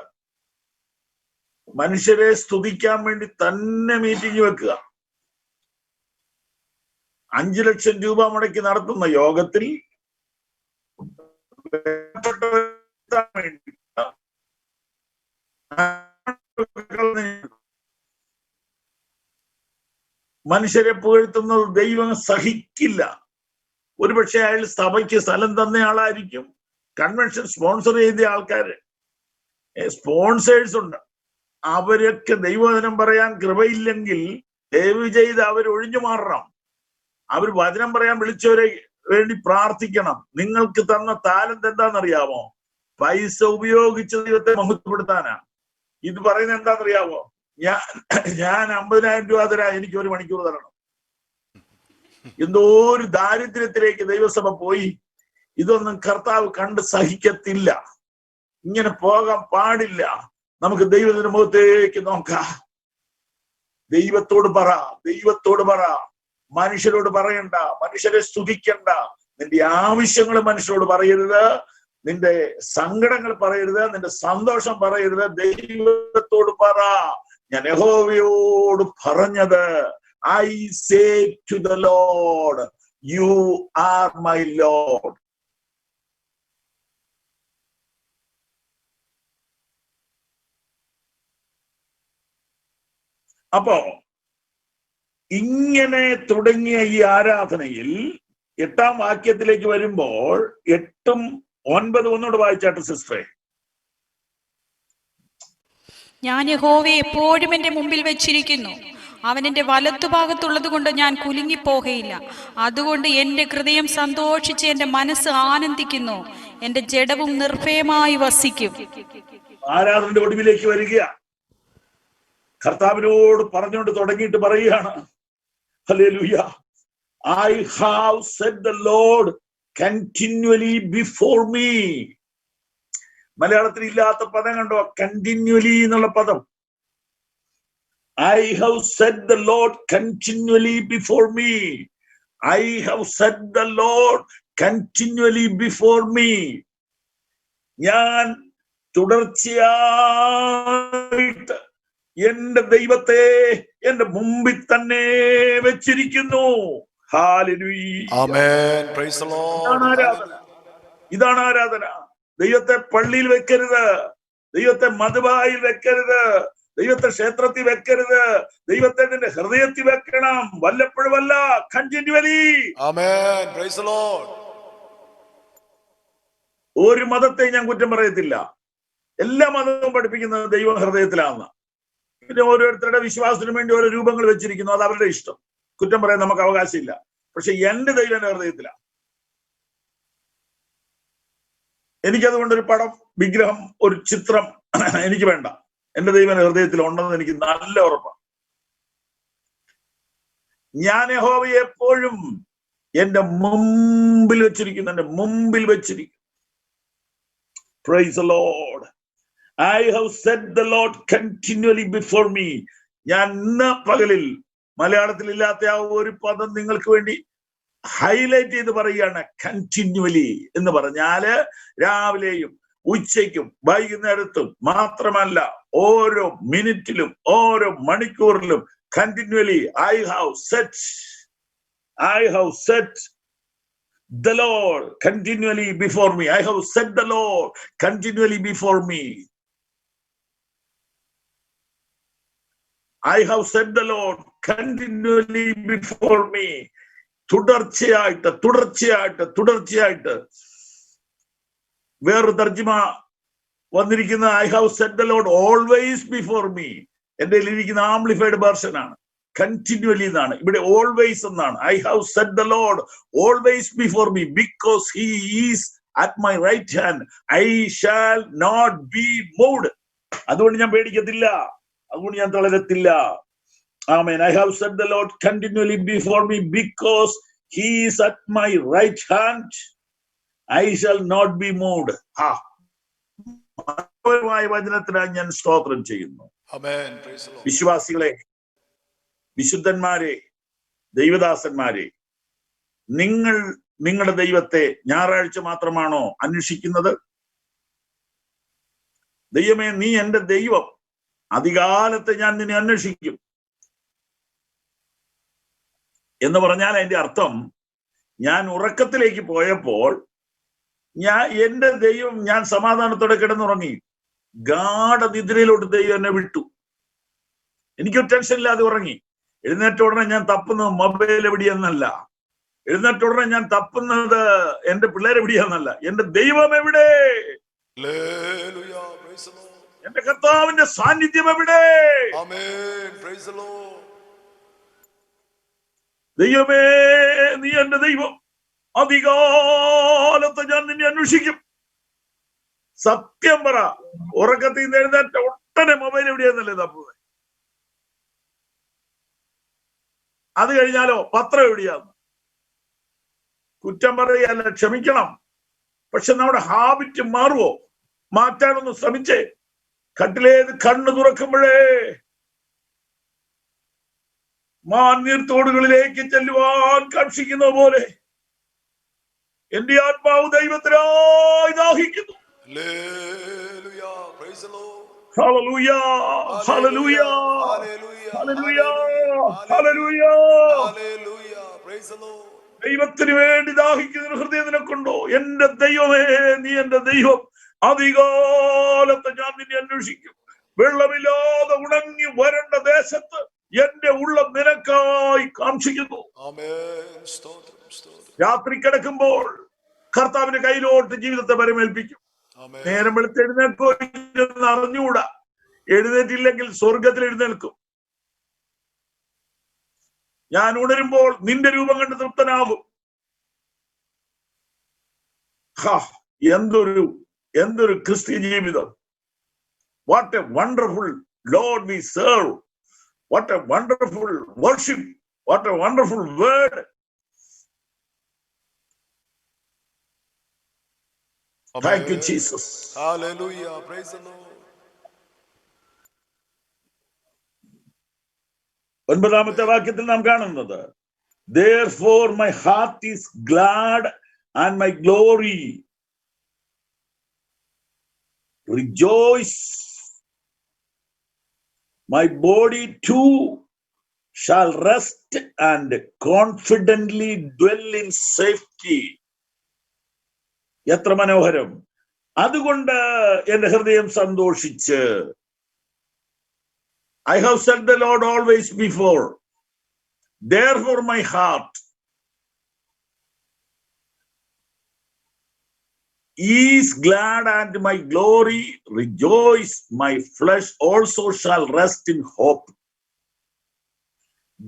മനുഷ്യരെ സ്തുതിക്കാൻ വേണ്ടി തന്നെ മീറ്റിംഗ് വെക്കുക. 5 ലക്ഷം രൂപ മുടക്കി നടത്തുന്ന യോഗത്തിൽ മനുഷ്യരെ പുകഴ്ത്തുന്നത് ദൈവം സഹിക്കില്ല. ഒരുപക്ഷെ അയാൾ സഭയ്ക്ക് സ്ഥലം തന്ന ആളായിരിക്കും, കൺവെൻഷൻ സ്പോൺസർ ചെയ്ത ആൾക്കാര്, സ്പോൺസേഴ്സ് ഉണ്ട്. അവരൊക്കെ ദൈവവചനം പറയാൻ കൃപയില്ലെങ്കിൽ ദയവ് ചെയ്ത് അവർ ഒഴിഞ്ഞു മാറണം. അവർ വചനം പറയാൻ വിളിച്ചവരെ വേണ്ടി പ്രാർത്ഥിക്കണം. നിങ്ങൾക്ക് തന്ന താലന്ത് എന്താണെന്നറിയാമോ? പൈസ ഉപയോഗിച്ച് ദൈവത്തെ മഹത്വപ്പെടുത്താനാ. ഇത് പറയുന്നത് എന്താണെന്നറിയാമോ? ഞാൻ 50,000 രൂപ തരാം, എനിക്ക് 1 മണിക്കൂർ തരണം. എന്തോ ഒരു ദാരിദ്ര്യത്തിലേക്ക് ദൈവസഭ പോയി. ഇതൊന്നും കർത്താവ് കണ്ട് സഹിക്കത്തില്ല. ഇങ്ങനെ പോകാൻ പാടില്ല. നമുക്ക് ദൈവത്തിന്റെ മുഖത്തേക്ക് നോക്കാം. ദൈവത്തോട് പറ, ദൈവത്തോട് പറ. മനുഷ്യരോട് പറയണ്ട, മനുഷ്യരെ സ്തുതിക്കണ്ട. നിന്റെ ആവശ്യങ്ങൾ മനുഷ്യരോട് പറയരുത്, നിന്റെ സങ്കടങ്ങൾ പറയരുത്, നിന്റെ സന്തോഷം പറയരുത്. ദൈവത്തോട് പറ. ഞാൻ യഹോവയോട് പറഞ്ഞത്, I say to the Lord, you are my Lord. അപ്പോ ഇങ്ങനെ തുടങ്ങിയ ഈ ആരാധനയിൽ 8-ാം വാക്യത്തിലേക്ക് വരുമ്പോൾ 8ഉം 9 ഒന്നുകൂടെ വായിച്ചാട്ടെ സിസ്റ്ററെ. ഞാൻ യഹോവയെ എപ്പോഴും എന്റെ മുമ്പിൽ വെച്ചിരിക്കുന്നു. അവൻ എന്റെ വലത്തുഭാഗത്തുള്ളത് കൊണ്ട് ഞാൻ കുലുങ്ങിപ്പോകയില്ല. അതുകൊണ്ട് എന്റെ ഹൃദയം സന്തോഷിച്ച് എന്റെ മനസ്സ് ആനന്ദിക്കുന്നു. എന്റെ ജഡവും നിർഭയമായി വസിക്കും. ആരാധനയുടെ ഒടുവിലേക്ക് വരിക. കർത്താവിനോട് പറഞ്ഞുകൊണ്ട് തുടങ്ങിയിട്ട് പറയുകയാണ്, hallelujah, I have set the Lord continually before me. മലയാളത്തിൽ ഇല്ലാത്ത പദം കണ്ടോ? കണ്ടിന്യൂലി എന്നുള്ള പദം. I have set the Lord continually before me. I have set the Lord continually before me. ഞാൻ തുടർച്ചയായിട്ട് എന്റെ ദൈവത്തെ എന്റെ മുമ്പിൽ തന്നെ വെച്ചിരിക്കുന്നു. Hallelujah. Amen. Praise the Lord. ഇതാണ് ആരാധന. ദൈവത്തെ പള്ളിയിൽ വെക്കരുത്, ദൈവത്തെ മധുബായിൽ വെക്കരുത്, ദൈവത്തെ ക്ഷേത്രത്തിൽ വെക്കരുത്. ദൈവത്തെ നിന്റെ ഹൃദയത്തിൽ വെക്കണം. വല്ലപ്പോഴുമല്ല, continually. Amen. Praise the Lord. ഒരു മതത്തെ ഞാൻ കുറ്റം പറയത്തില്ല. എല്ലാ മതവും പഠിപ്പിക്കുന്നത് ദൈവം ഹൃദയത്തിലാണെന്ന്. പിന്നെ ഓരോരുത്തരുടെ വിശ്വാസത്തിനു വേണ്ടി ഓരോ രൂപങ്ങൾ വെച്ചിരിക്കുന്നു. അത് അവരുടെ ഇഷ്ടം. കുറ്റം പറയാൻ നമുക്ക് അവകാശമില്ല. പക്ഷെ എന്റെ ദൈവം എന്റെ ഹൃദയത്തിലാണ്. എനിക്കതുകൊണ്ടൊരു പടം, വിഗ്രഹം, ഒരു ചിത്രം എനിക്ക് വേണ്ട. എന്റെ ദൈവം ഹൃദയത്തിൽ ഉണ്ടെന്ന് എനിക്ക് നല്ല ഉറപ്പാണ്. ഞാൻ യഹോവയെ എപ്പോഴും എന്റെ മുമ്പിൽ വെച്ചിരിക്കുന്നു, എന്റെ മുമ്പിൽ വെച്ചിരിക്കുന്നു. Praise the Lord. I have set the Lord continually before me. ഞാൻ ഇന്ന് പകലിൽ മലയാളത്തിൽ ഇല്ലാത്ത ആ ഒരു പദം നിങ്ങൾക്ക് വേണ്ടി ഹൈലൈറ്റ് ചെയ്ത് പറയുകയാണ്. കണ്ടിന്യൂവലി എന്ന് പറഞ്ഞാല് രാവിലെയും ഉച്ചയ്ക്കും വൈകുന്നേരത്തും മാത്രമല്ല, ഓരോ മിനിറ്റിലും ഓരോ മണിക്കൂറിലും continually I have set the Lord continually before me. I have set the Lord continually before me. I have set the Lord continually before me. തുടർച്ചയായിട്ട് വേറൊരു തർജ്ജിമ വന്നിരിക്കുന്ന I have set the Lord always before me. എന്റെ ഇരിക്കുന്ന amplified version ആണ്. Continually എന്നാണ്, ഇവിടെ always എന്നാണ്. I have set the Lord always before me because he is at my right hand. I shall not be moved. അതുകൊണ്ട് ഞാൻ പേടിക്കത്തില്ല, അതുകൊണ്ട് ഞാൻ തളരത്തില്ല. Amen. I have set the Lord continually before me because he is at my right hand. I shall not be moved. വചനത്തിനായി ഞാൻ സ്തോത്രം ചെയ്യുന്നു. വിശ്വാസികളെ, വിശുദ്ധന്മാരെ, ദൈവദാസന്മാരെ, നിങ്ങൾ നിങ്ങളുടെ ദൈവത്തെ ഞായറാഴ്ച മാത്രമാണോ അന്വേഷിക്കുന്നത്? ദൈവമേ, നീ എന്റെ ദൈവം, അധികാലത്തെ ഞാൻ നിന്നെ അന്വേഷിക്കും എന്ന് പറഞ്ഞാൽ അതിന്റെ അർത്ഥം, ഞാൻ ഉറക്കത്തിലേക്ക് പോയപ്പോൾ എന്റെ ദൈവം, ഞാൻ സമാധാനത്തോടെ കിടന്നുറങ്ങി, ഗാഢനിദ്രയിലോട്ട് ദൈവം എന്നെ വിട്ടു, എനിക്കൊരു ടെൻഷൻ ഇല്ലാതെ ഉറങ്ങി. എഴുന്നേറ്റ ഉടനെ ഞാൻ തപ്പുന്നത് മൊബൈൽ എവിടെയെന്നല്ല, എഴുന്നേറ്റ ഉടനെ ഞാൻ തപ്പുന്നത് എന്റെ പിള്ളേരെവിടെയാന്നല്ല, എന്റെ ദൈവം എവിടെ, എന്റെ കർത്താവിന്റെ സാന്നിധ്യം എവിടെ? ദൈവമേ, നീ എന്റെ ദൈവം, അധികാലത്ത് ഞാൻ നിന്നെ അന്വേഷിക്കും. സത്യം പറ, ഉറക്കത്തിൽ നിന്ന് എഴുന്നേറ്റ ഒട്ടനെ മൊബൈൽ എവിടെയാന്നല്ലേ തപ്പുന്നത്? അത് കഴിഞ്ഞാലോ പത്രം എവിടെയാന്ന്? കുറ്റം പറയുകയല്ല, ക്ഷമിക്കണം. പക്ഷെ നമ്മുടെ ഹാബിറ്റ് മാറുവോ? മാറ്റാനൊന്ന് ശ്രമിച്ചേ. കട്ടിലേത് കണ്ണു തുറക്കുമ്പോഴേ മാന്നീർത്തോടുകളിലേക്ക് ചെല്ലുവാൻ കാക്ഷിക്കുന്ന പോലെ എന്റെ ആത്മാവ് ദൈവത്തിനായി ദാഹിക്കുന്നു. Hallelujah, hallelujah, hallelujah, hallelujah. ദൈവത്തിന് വേണ്ടി ദാഹിക്കുന്ന ഹൃദയം നിനക്കുണ്ടോ? എന്റെ ദൈവമേ, നീ എന്റെ ദൈവം, അധികാലത്ത് ഞാൻ നിന്നെ അന്വേഷിക്കും. വെള്ളമില്ലാതെ ഉണങ്ങി വരേണ്ട ദേശത്ത് എന്റെ ഉള്ളം നിനക്കായി കാക്ഷിക്കുന്നു. രാത്രി കിടക്കുമ്പോൾ കർത്താവിന്റെ കയ്യിലോട്ട് ജീവിതത്തെ പരമേൽപ്പിക്കും. നേരം വെളുത്ത് എഴുന്നേൽക്കോ അറിഞ്ഞുകൂടാ. എഴുന്നേറ്റില്ലെങ്കിൽ സ്വർഗത്തിൽ എഴുന്നേൽക്കും. ഞാൻ ഉണരുമ്പോൾ നിന്റെ രൂപം കണ്ട് തൃപ്തനാകും. എന്തൊരു ക്രിസ്ത്യ ജീവിതം! What a wonderful Lord we serve. What a wonderful worship. What a wonderful word. Amen. Thank you, Jesus. Hallelujah. Praise the Lord. 9ാമത്തെ വാക്യത്തിൽ നാം കാണുന്നത്, Therefore my heart is glad and my glory rejoice. My body too shall rest and confidently dwell in safety. എത്ര മനോഹരം! അതുകൊണ്ട് എന്റെ ഹൃദയം സന്തോഷിച്ച്. I have set the Lord always before. Therefore my heart is glad and my glory rejoice. My flesh also shall rest in hope.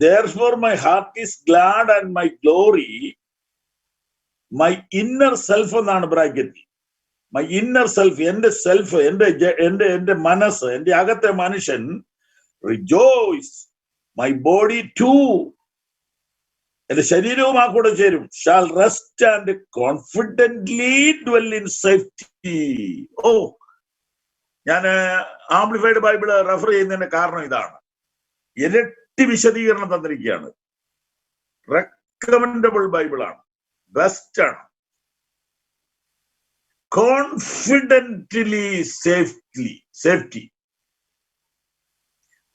Therefore my heart is glad and my glory, my inner self എന്നാണ് bracket. My inner self, എന്റെ self, എന്റെ മനസ്സ്, എന്റെ അകത്തെ മനുഷ്യൻ rejoice. My body too, എന്റെ ശരീരവും ആ കൂടെ ചേരും, shall rest and confidently dwell in safety. ഞാൻ ആംപ്ലിഫൈഡ് ബൈബിള് റെഫർ ചെയ്യുന്നതിന്റെ കാരണം ഇതാണ്. ഇരട്ടി വിശദീകരണം തന്നിരിക്കുകയാണ്. റെക്കമെൻഡബിൾ ബൈബിളാണ്, ബെസ്റ്റ് ആണ്. കോൺഫിഡന്റ്ലി സേഫ്റ്റി,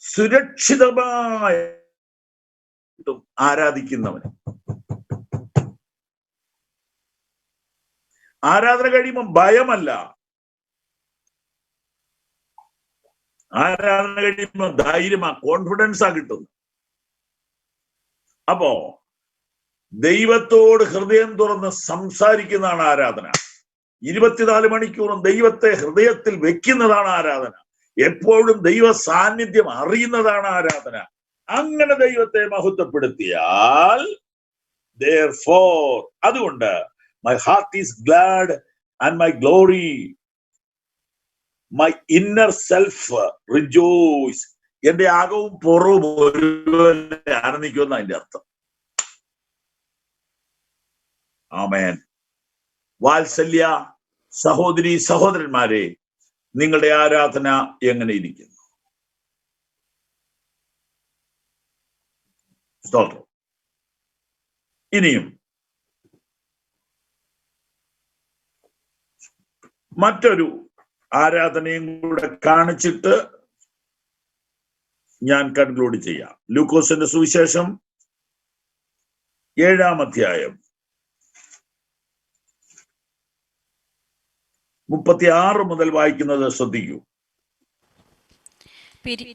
സുരക്ഷിതമായ ആരാധിക്കുന്നവന്. ആരാധന കഴിയുമ്പോൾ ഭയമല്ല, ആരാധന കഴിയുമ്പോൾ ധൈര്യമാ, കോൺഫിഡൻസാ കിട്ടുന്നു. അപ്പോ ദൈവത്തോട് ഹൃദയം തുറന്ന് സംസാരിക്കുന്നതാണ് ആരാധന. 24 മണിക്കൂറും ദൈവത്തെ ഹൃദയത്തിൽ വെക്കുന്നതാണ് ആരാധന. എപ്പോഴും ദൈവ സാന്നിധ്യം അറിയുന്നതാണ് ആരാധന. അങ്ങനെ ദൈവത്തെ മഹത്വപ്പെടുത്തിയാൽ therefore, അതുകൊണ്ട് my heart is glad and my glory, my inner self rejoice. എന്റെ അകവും പുറവും ഒരുപോലെ ആനന്ദിക്കുമെന്ന് അതിന്റെ അർത്ഥം. ആമേൻ. വാത്സല്യ സഹോദരി സഹോദരന്മാരെ, നിങ്ങളുടെ ആരാധന എങ്ങനെ ഇരിക്കുന്നു? സ്തോത്രം. ഇനിയും മറ്റൊരു ആരാധനയും കൂടെ കാണിച്ചിട്ട് ഞാൻ കൺക്ലൂഡ് ചെയ്യാം. ലൂക്കോസിന്റെ സുവിശേഷം 7-ാം അധ്യായം 36 മുതൽ വായിക്കുന്നത് ശ്രദ്ധിക്കൂ.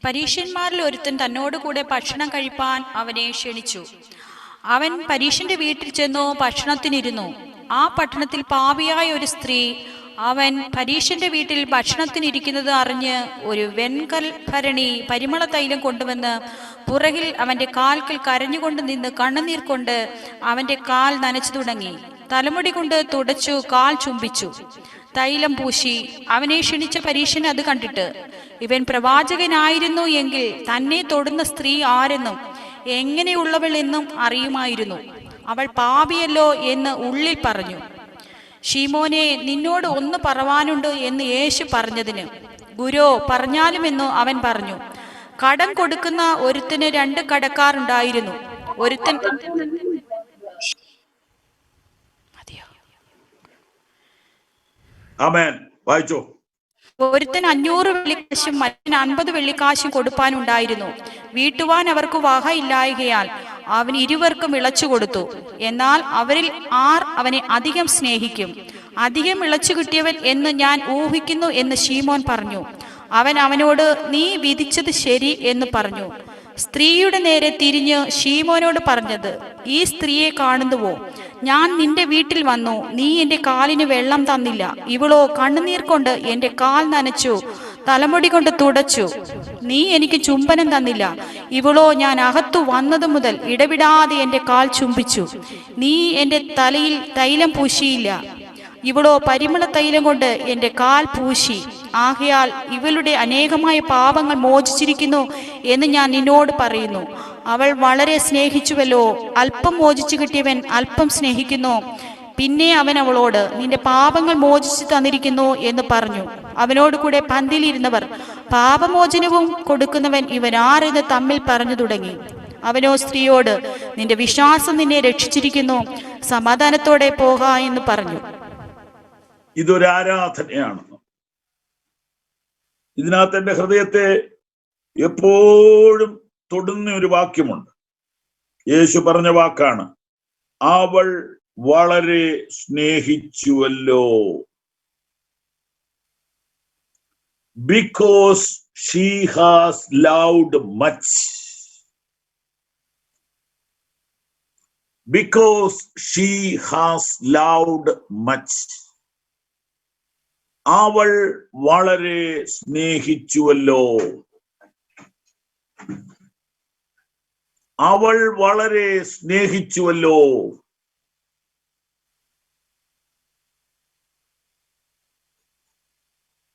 പരീശന്മാരിൽ ഒരുത്തൻ തന്നോടുകൂടെ ഭക്ഷണം കഴിപ്പാൻ അവനെ ക്ഷണിച്ചു. അവൻ പരീശന്റെ വീട്ടിൽ ചെന്നു ഭക്ഷണത്തിനിരുന്നു. ആ പട്ടണത്തിൽ പാപിയായ ഒരു സ്ത്രീ അവൻ പരീശന്റെ വീട്ടിൽ ഭക്ഷണത്തിനിരിക്കുന്നത് അറിഞ്ഞ് ഒരു വെൺകൽ ഭരണി പരിമള തൈലം കൊണ്ടുവന്ന് പുറകിൽ അവന്റെ കാൽക്കൽ കരഞ്ഞുകൊണ്ട് നിന്ന് കണ്ണുനീർ കൊണ്ട് അവന്റെ കാൽ നനച്ചു തുടങ്ങി. തലമുടി കൊണ്ട് തുടച്ചു കാൽ ചുംബിച്ചു, തൈലം പൂശി. അവനെ ക്ഷണിച്ച പരീശൻ അത് കണ്ടിട്ട്, ഇവൻ പ്രവാചകനായിരുന്നു എങ്കിൽ തന്നെ തൊടുന്ന സ്ത്രീ ആരെന്നും എങ്ങനെയുള്ളവൾ എന്നും അറിയുമായിരുന്നു. അവൾ പാപിയല്ലോ എന്ന് ഉള്ളിൽ പറഞ്ഞു. ശീമോനെ, നിന്നോട് ഒന്ന് പറവാനുണ്ട് എന്ന് യേശു പറഞ്ഞതിന്, ഗുരോ പറഞ്ഞാലുമെന്നു അവൻ പറഞ്ഞു. കടം കൊടുക്കുന്ന ഒരുത്തന് 2 കടക്കാരുണ്ടായിരുന്നു. ഒരുത്തൻ ഒരുത്തൻ 500 വെള്ളിക്കാശും മറ്റൻ 50 വെള്ളിക്കാശും കൊടുപ്പാനുണ്ടായിരുന്നു. വീട്ടുവാൻ അവർക്ക് വകയില്ലായകയാൽ അവൻ ഇരുവർക്കും ഇളച്ചു കൊടുത്തു. എന്നാൽ അവരിൽ ആർ അവനെ അധികം സ്നേഹിക്കും? അധികം ഇളച്ചു കിട്ടിയവൻ എന്ന് ഞാൻ ഊഹിക്കുന്നു എന്ന് ശീമോൻ പറഞ്ഞു. അവൻ അവനോട്, നീ വിധിച്ചത് ശരി എന്ന് പറഞ്ഞു. സ്ത്രീയുടെ നേരെ തിരിഞ്ഞ് ശീമോനോട് പറഞ്ഞത്, ഈ സ്ത്രീയെ കാണുന്നുവോ? ഞാൻ നിന്റെ വീട്ടിൽ വന്നു, നീ എന്റെ കാലിന് വെള്ളം തന്നില്ല. ഇവളോ കണ്ണുനീർ കൊണ്ട് എന്റെ കാൽ നനച്ചു, തലമുടി കൊണ്ട് തുടച്ചു. നീ എനിക്ക് ചുംബനം തന്നില്ല. ഇവളോ ഞാൻ അകത്തു വന്നത് മുതൽ ഇടവിടാതെ എന്റെ കാൽ ചുംബിച്ചു. നീ എന്റെ തലയിൽ തൈലം പൂശിയില്ല. ഇവളോ പരിമള തൈലം കൊണ്ട് എന്റെ കാൽ പൂശി. ആകയാൽ ഇവളുടെ അനേകമായ പാപങ്ങൾ മോചിച്ചിരിക്കുന്നു എന്ന് ഞാൻ നിന്നോട് പറയുന്നു. അവൾ വളരെ സ്നേഹിച്ചുവല്ലോ. അല്പം മോചിച്ചു കിട്ടിയവൻ അല്പം സ്നേഹിക്കുന്നു. പിന്നെ അവൻ അവളോട്, നിന്റെ പാപങ്ങൾ മോചിച്ചു തന്നിരിക്കുന്നു എന്ന് പറഞ്ഞു. അവനോട് കൂടെ പന്തിയിലിരുന്നവർ, പാപമോചനവും കൊടുക്കുന്നവൻ ഇവൻ ആരെന്ന് തമ്മിൽ പറഞ്ഞു തുടങ്ങി. അവനോ സ്ത്രീയോട്, നിന്റെ വിശ്വാസം നിന്നെ രക്ഷിച്ചിരിക്കുന്നു, സമാധാനത്തോടെ പോക എന്ന് പറഞ്ഞു. ഇതൊരു ആരാധനയാണ്. ഇതിനകത്ത് എന്റെ ഹൃദയത്തെ എപ്പോഴും തൊടുന്ന ഒരു വാക്യമുണ്ട്. യേശു പറഞ്ഞ വാക്കാണ്, അവൾ വളരെ സ്നേഹിച്ചുവല്ലോ. Because she has loved much. Because she has loved much. അവൾ വളരെ സ്നേഹിച്ചുവല്ലോ. അവൾ വളരെ സ്നേഹിച്ചുവല്ലോ.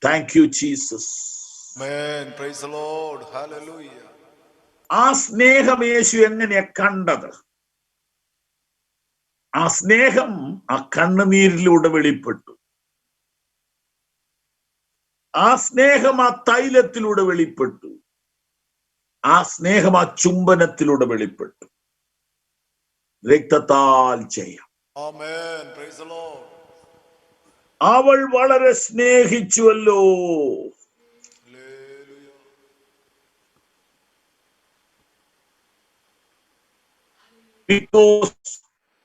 Thank you Jesus. Amen. Praise the Lord. Hallelujah. ആ സ്നേഹം യേശു എങ്ങനെയാ കണ്ടത്? ആ സ്നേഹം ആ കണ്ണുനീരിലൂടെ വെളിപ്പെട്ടു. ആ സ്നേഹം ആ തൈലത്തിലൂടെ വെളിപ്പെട്ടു. ആ സ്നേഹം ആ ചുംബനത്തിലൂടെ വെളിപ്പെട്ടു. രക്തത്താൽ ചെയ്യാം. Amen. Praise the Lord. അവൾ വളരെ സ്നേഹിച്ചുവല്ലോ. Hallelujah. Because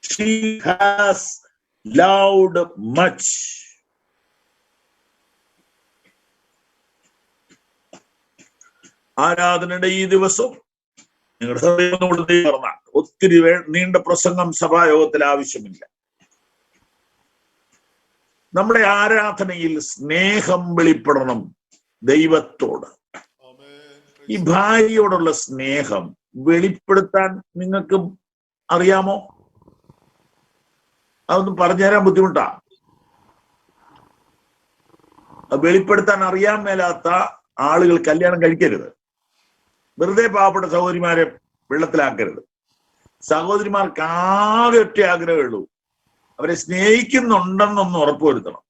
she has loved much. ആരാധനയുടെ ഈ ദിവസം നിങ്ങളുടെ ഹൃദയം ഒത്തിരി നീണ്ട പ്രസംഗം സഭായോഗത്തിൽ ആവശ്യമില്ല. നമ്മുടെ ആരാധനയിൽ സ്നേഹം വെളിപ്പെടണം ദൈവത്തോട്. ഈ ഭാര്യയോടുള്ള സ്നേഹം വെളിപ്പെടുത്താൻ നിങ്ങൾക്ക് അറിയാമോ? അതൊന്നും പറഞ്ഞുതരാൻ ബുദ്ധിമുട്ടാ. വെളിപ്പെടുത്താൻ അറിയാൻ മേലാത്ത ആളുകൾ കല്യാണം കഴിക്കരുത്. വെറുതെ പാവപ്പെട്ട സഹോദരിമാരെ വെള്ളത്തിലാക്കരുത്. സഹോദരിമാർക്ക് ആകെ ഒറ്റ ആഗ്രഹമേ ഉള്ളൂ, അവരെ സ്നേഹിക്കുന്നുണ്ടെന്നൊന്ന് ഉറപ്പുവരുത്തണം.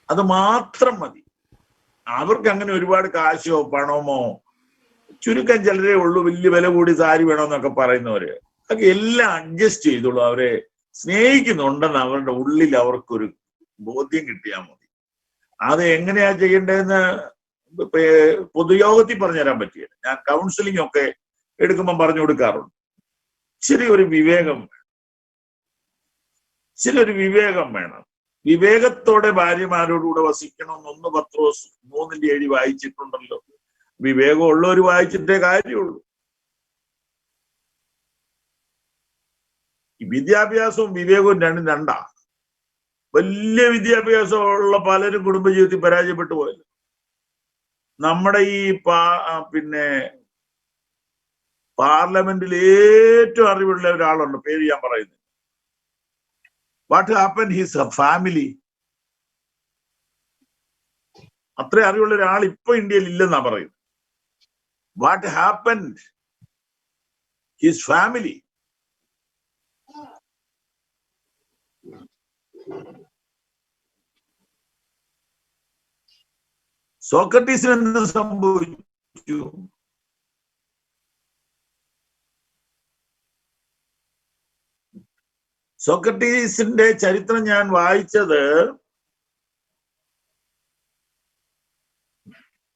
അത് മാത്രം മതി. അവർക്ക് അങ്ങനെ ഒരുപാട് കാശോ പണമോ, ചുരുക്കം ചിലരേ ഉള്ളൂ വലിയ വില കൂടി സാരി വേണമെന്നൊക്കെ പറയുന്നവര്. അതൊക്കെ എല്ലാം അഡ്ജസ്റ്റ് ചെയ്തോളൂ. അവരെ സ്നേഹിക്കുന്നുണ്ടെന്ന് അവരുടെ ഉള്ളിൽ അവർക്കൊരു ബോധ്യം കിട്ടിയാൽ മതി. അത് എങ്ങനെയാ ചെയ്യേണ്ടതെന്ന് പൊതുയോഗത്തിൽ പറഞ്ഞുതരാൻ പറ്റില്ല. ഞാൻ കൗൺസിലിംഗ് ഒക്കെ എടുക്കുമ്പോൾ പറഞ്ഞു കൊടുക്കാറുണ്ട്. ചെറിയൊരു വിവേകം വേണം. വിവേകത്തോടെ ഭാര്യമാരോടുകൂടെ വസിക്കണമെന്ന് 1 പത്രോസ് 3:7 വായിച്ചിട്ടുണ്ടല്ലോ. വിവേകം ഉള്ളവർ വായിച്ചിട്ടേ കാര്യമുള്ളൂ. വിദ്യാഭ്യാസവും വിവേകവും രണ്ടും രണ്ടാ. വലിയ വിദ്യാഭ്യാസമുള്ള പലരും കുടുംബജീവിതത്തിൽ പരാജയപ്പെട്ടു പോയല്ലോ. നമ്മുടെ ഈ പാർലമെന്റിൽ ഏറ്റവും അറിവുള്ള ഒരാളുണ്ട്, പേര് ഞാൻ പറയുന്നത്. What happen his family. അത്ര അറിവുള്ള ഒരാൾ ഇപ്പൊ ഇന്ത്യയിൽ ഇല്ലെന്നാ പറയുന്നത്. What happen his family. സോക്രട്ടീസിന് എന്ത് സംഭവിച്ചു? സോക്രട്ടീസിന്റെ ചരിത്രം ഞാൻ വായിച്ചത്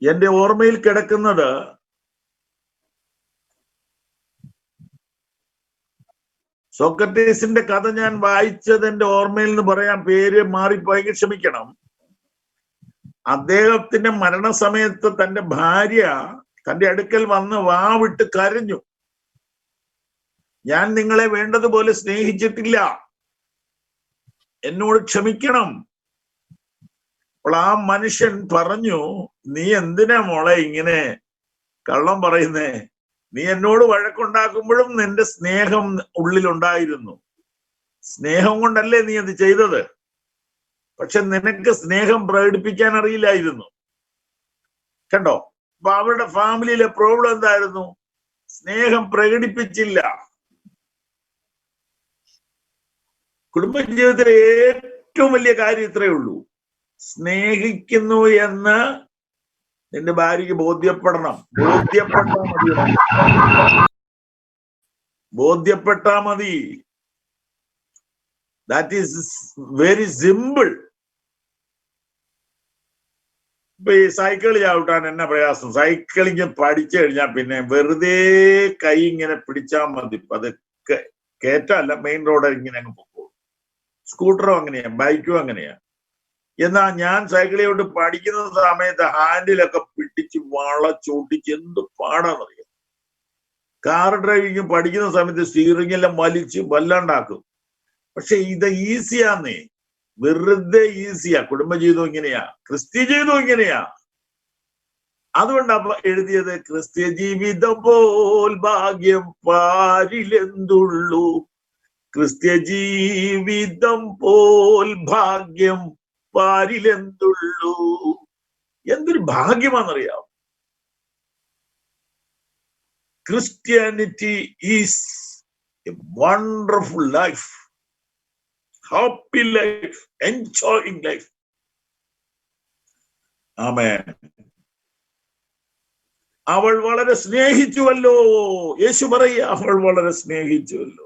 എന്റെ ഓർമ്മയിൽ കിടക്കുന്നത് സോക്രട്ടീസിന്റെ കഥ ഞാൻ വായിച്ചത് എന്റെ ഓർമ്മയിൽ നിന്ന് പറയാൻ പേര് മാറിപ്പോയെങ്കിൽ ക്ഷമിക്കണം. അദ്ദേഹത്തിന്റെ മരണസമയത്ത് തന്റെ ഭാര്യ തന്റെ അടുക്കൽ വന്ന് വാവിട്ട് കരഞ്ഞു, ഞാൻ നിങ്ങളെ വേണ്ടതുപോലെ സ്നേഹിച്ചിട്ടില്ല, എന്നോട് ക്ഷമിക്കണം. അപ്പോൾ ആ മനുഷ്യൻ പറഞ്ഞു, നീ എന്തിനാ മോളെ ഇങ്ങനെ കള്ളം പറയുന്നേ? നീ എന്നോട് വഴക്കുണ്ടാക്കുമ്പോഴും നിന്റെ സ്നേഹം ഉള്ളിലുണ്ടായിരുന്നു. സ്നേഹം കൊണ്ടല്ലേ നീ അത് ചെയ്തത്. പക്ഷെ നിനക്ക് സ്നേഹം പ്രകടിപ്പിക്കാൻ അറിയില്ലായിരുന്നു. കണ്ടോ? അപ്പൊ അവരുടെ ഫാമിലിയിലെ പ്രോബ്ലം എന്തായിരുന്നു? സ്നേഹം പ്രകടിപ്പിച്ചില്ല. കുടുംബജീവിതത്തിലെ ഏറ്റവും വലിയ കാര്യം ഇത്രയേ ഉള്ളൂ, സ്നേഹിക്കുന്നു എന്ന് നിന്റെ ഭാര്യയ്ക്ക് ബോധ്യപ്പെട്ടാ മതി. That is very simple. ഇപ്പൊ ഈ സൈക്കിൾ ചവിട്ടാൻ എന്നാ പ്രയാസം? സൈക്കിളിങ് പഠിച്ചു കഴിഞ്ഞാൽ പിന്നെ വെറുതെ കൈ ഇങ്ങനെ പിടിച്ചാൽ മതി. അത് കേറ്റല്ല, മെയിൻ റോഡ് ഇങ്ങനെ അങ്ങ് പോകും. സ്കൂട്ടറും അങ്ങനെയാ, ബൈക്കും അങ്ങനെയാ. എന്നാ ഞാൻ സൈക്കിൾ ചവിട്ട് പഠിക്കുന്ന സമയത്ത് ഹാൻഡിലൊക്കെ പിടിച്ച് വളച്ചോട്ടിച്ച് എന്ത് പാടാന്നറിയാം. കാർ ഡ്രൈവിങ് പഠിക്കുന്ന സമയത്ത് സ്റ്റീറിംഗ് എല്ലാം വലിച്ച് വല്ലാണ്ടാക്കും. പക്ഷെ ഇത് ഈസിയാന്നേ, വെറുതെ ഈസിയാ. കുടുംബജീവിതം ഇങ്ങനെയാ, ക്രിസ്ത്യ ജീവിതം ഇങ്ങനെയാ. അതുകൊണ്ടാ എഴുതിയത്, ക്രിസ്ത്യ ജീവിതം പോൽ ഭാഗ്യം പാരിലെന്തുള്ളൂ, ക്രിസ്ത്യ ജീവിതം പോൽ ഭാഗ്യം പാരിലെന്തുള്ളൂ. എന്തൊരു ഭാഗ്യമാണെന്നറിയാം. Christianity is a wonderful life, happy life, enjoying life. Amen. അവൾ വളരെ സ്നേഹിച്ചുവല്ലോ. യേശു പറയുക, അവൾ വളരെ സ്നേഹിച്ചുവല്ലോ.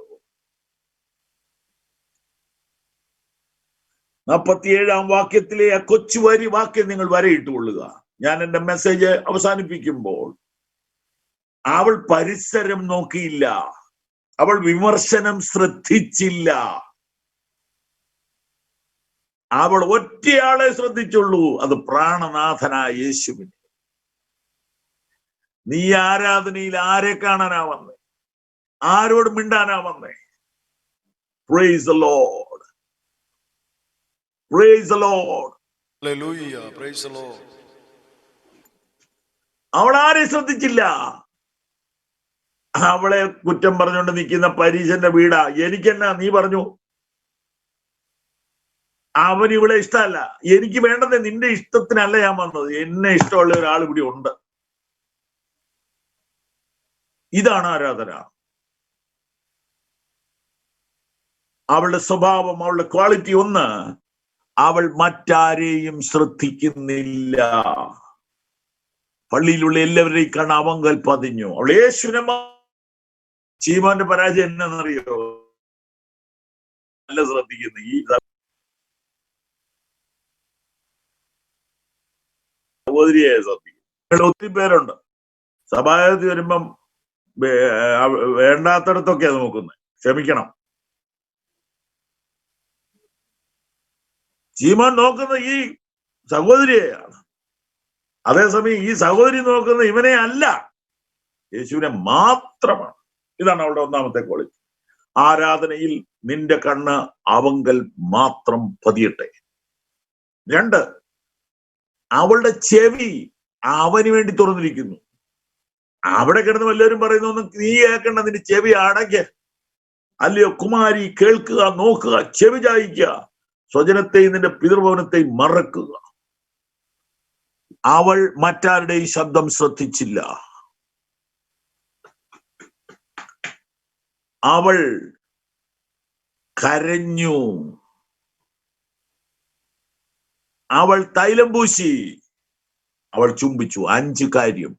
47-ാം വാക്യത്തിലെ ആ കൊച്ചു വാക്യം നിങ്ങൾ വരയിട്ടുകൊള്ളുക. ഞാൻ എന്റെ മെസ്സേജ് അവസാനിപ്പിക്കുമ്പോൾ, അവൾ പരിസരം നോക്കിയില്ല. അവൾ വിമർശനം ശ്രദ്ധിച്ചില്ല. അവൾ ഒറ്റയാളെ ശ്രദ്ധിച്ചുള്ളൂ, അത് പ്രാണനാഥനായ യേശുവിനെ. നീ ആരാധനയിൽ ആരെ കാണാനാ വന്നേ? ആരോട് മിണ്ടാനാ വന്നേ? Praise the Lord. Praise the Lord. Hallelujah. Praise the Lord. അവൾ ആരെ ശ്രദ്ധിച്ചില്ല. അവളെ കുറ്റം പറഞ്ഞുകൊണ്ട് നിൽക്കുന്ന പരീശന്റെ വീടാ. എനിക്കെന്നാ നീ പറഞ്ഞു? അവൻ ഇവിടെ ഇഷ്ടമല്ല. എനിക്ക് വേണ്ടത് നിന്റെ ഇഷ്ടത്തിനല്ല ഞാൻ വന്നത്. എന്നെ ഇഷ്ടമുള്ള ഒരാൾ ഇവിടെ ഉണ്ട്. ഇതാണ് ആരാധന. അവളുടെ സ്വഭാവം, അവളുടെ ക്വാളിറ്റി ഒന്ന്, അവൾ മറ്റാരെയും ശ്രദ്ധിക്കുന്നില്ല. പള്ളിയിലുള്ള എല്ലാവരുടെയും കണ്ണ് അവങ്കൽ പതിഞ്ഞു. അവൾ യേശുവിനെ. ശീമോന്റെ പരാജയം എന്നറിയോ? നല്ല ശ്രദ്ധിക്കുന്നു. ഈ സഹോദരിയെ ശ്രദ്ധിക്കുന്നു. ഒത്തിരി പേരുണ്ട് സഭായത്തിൽ വരുമ്പം വേണ്ടാത്തടത്തൊക്കെയാ നോക്കുന്നത്. ക്ഷമിക്കണം. ശീമോൻ നോക്കുന്ന ഈ സഹോദരിയെയാണ്. അതേസമയം ഈ സഹോദരി നോക്കുന്ന ഇവനെ അല്ല, യേശുവിനെ മാത്രമാണ്. ഇതാണ് അവളുടെ ഒന്നാമത്തെ ക്വാളിറ്റി. ആരാധനയിൽ നിന്റെ കണ്ണ് അവങ്കൽ മാത്രം പതിയട്ടെ. 2, അവളുടെ ചെവി അവന് വേണ്ടി തുറന്നിരിക്കുന്നു. അവിടെ കിടന്ന് വല്ലവരും പറയുന്നൊന്നും നീ കേൾക്കണ്ട, നിന്റെ ചെവി അടയ്ക്ക. അല്ലയോ കുമാരി, കേൾക്കുക, നോക്കുക, ചെവി ചായിക്കുക. സ്വജനത്തെയും നിന്റെ പിതൃഭവനത്തെയും മറക്കുക. അവൾ മറ്റാരുടെയും ശബ്ദം ശ്രദ്ധിച്ചില്ല. അവൾ കരഞ്ഞു. അവൾ തൈലം പൂശി. അവൾ ചുംബിച്ചു. 5 കാര്യം.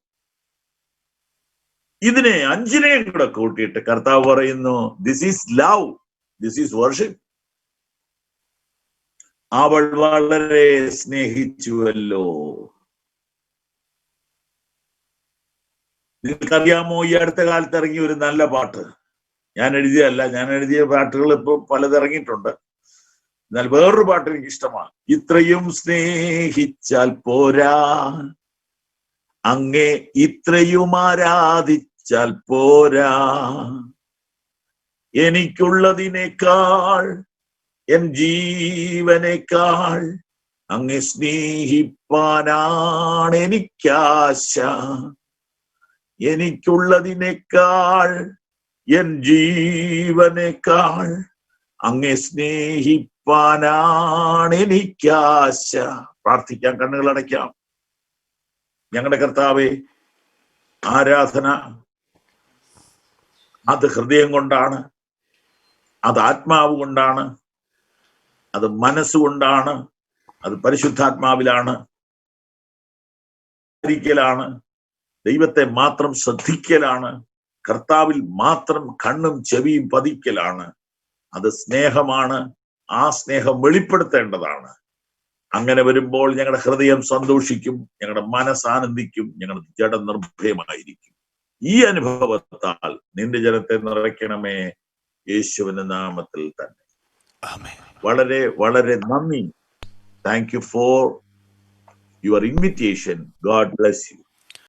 ഇതിനെ 5നെയും കൂടെ കൂട്ടിയിട്ട് കർത്താവ് പറയുന്നു, this is love, this is worship. അവൾ വളരെ സ്നേഹിച്ചുവല്ലോ. നിങ്ങൾക്കറിയാമോ, ഈ അടുത്ത കാലത്ത് ഇറങ്ങിയ ഒരു നല്ല പാട്ട്? ഞാൻ എഴുതിയതല്ല, ഞാൻ എഴുതിയ പാട്ടുകൾ ഇപ്പൊ പലതിറങ്ങിയിട്ടുണ്ട്. എന്നാൽ വേറൊരു പാട്ട് എനിക്ക് ഇഷ്ടമാണ്. ഇത്രയും സ്നേഹിച്ചാൽ പോരാ, അങ്ങേ ഇത്രയും ആരാധിച്ചാൽ പോരാ, എനിക്കുള്ളതിനേക്കാൾ എൻ ജീവനേക്കാൾ അങ്ങേ സ്നേഹിപ്പാനാണ് എനിക്കാശ, എനിക്കുള്ളതിനേക്കാൾ എൻ ജീവനേക്കാൾ അങ്ങേ സ്നേഹിപ്പാനാണ് എനിക്കാശ. പ്രാർത്ഥിക്കാം, കണ്ണുകൾ അടയ്ക്കാം. ഞങ്ങളുടെ കർത്താവേ, ആരാധന അത് ഹൃദയം കൊണ്ടാണ്, അത് ആത്മാവ് കൊണ്ടാണ്, അത് മനസ്സുകൊണ്ടാണ്, അത് പരിശുദ്ധാത്മാവിലാണ്, ദൈവത്തെ മാത്രം ശ്രദ്ധിക്കലാണ്, കർത്താവിൽ മാത്രം കണ്ണും ചെവിയും പതിക്കലാണ്. അത് സ്നേഹമാണ്. ആ സ്നേഹം വെളിപ്പെടുത്തേണ്ടതാണ്. അങ്ങനെ വരുമ്പോൾ ഞങ്ങളുടെ ഹൃദയം സന്തോഷിക്കും, ഞങ്ങളുടെ മനസ്സ് ആനന്ദിക്കും, ഞങ്ങളുടെ ജഡം നിർഭയമായിരിക്കും. ഈ അനുഭവത്താൽ നിന്റെ ജനത്തെ നിറയ്ക്കണമേ, യേശുവിന്റെ നാമത്തിൽ തന്നെ. വളരെ വളരെ നന്ദി. Thank you for your invitation. God bless you.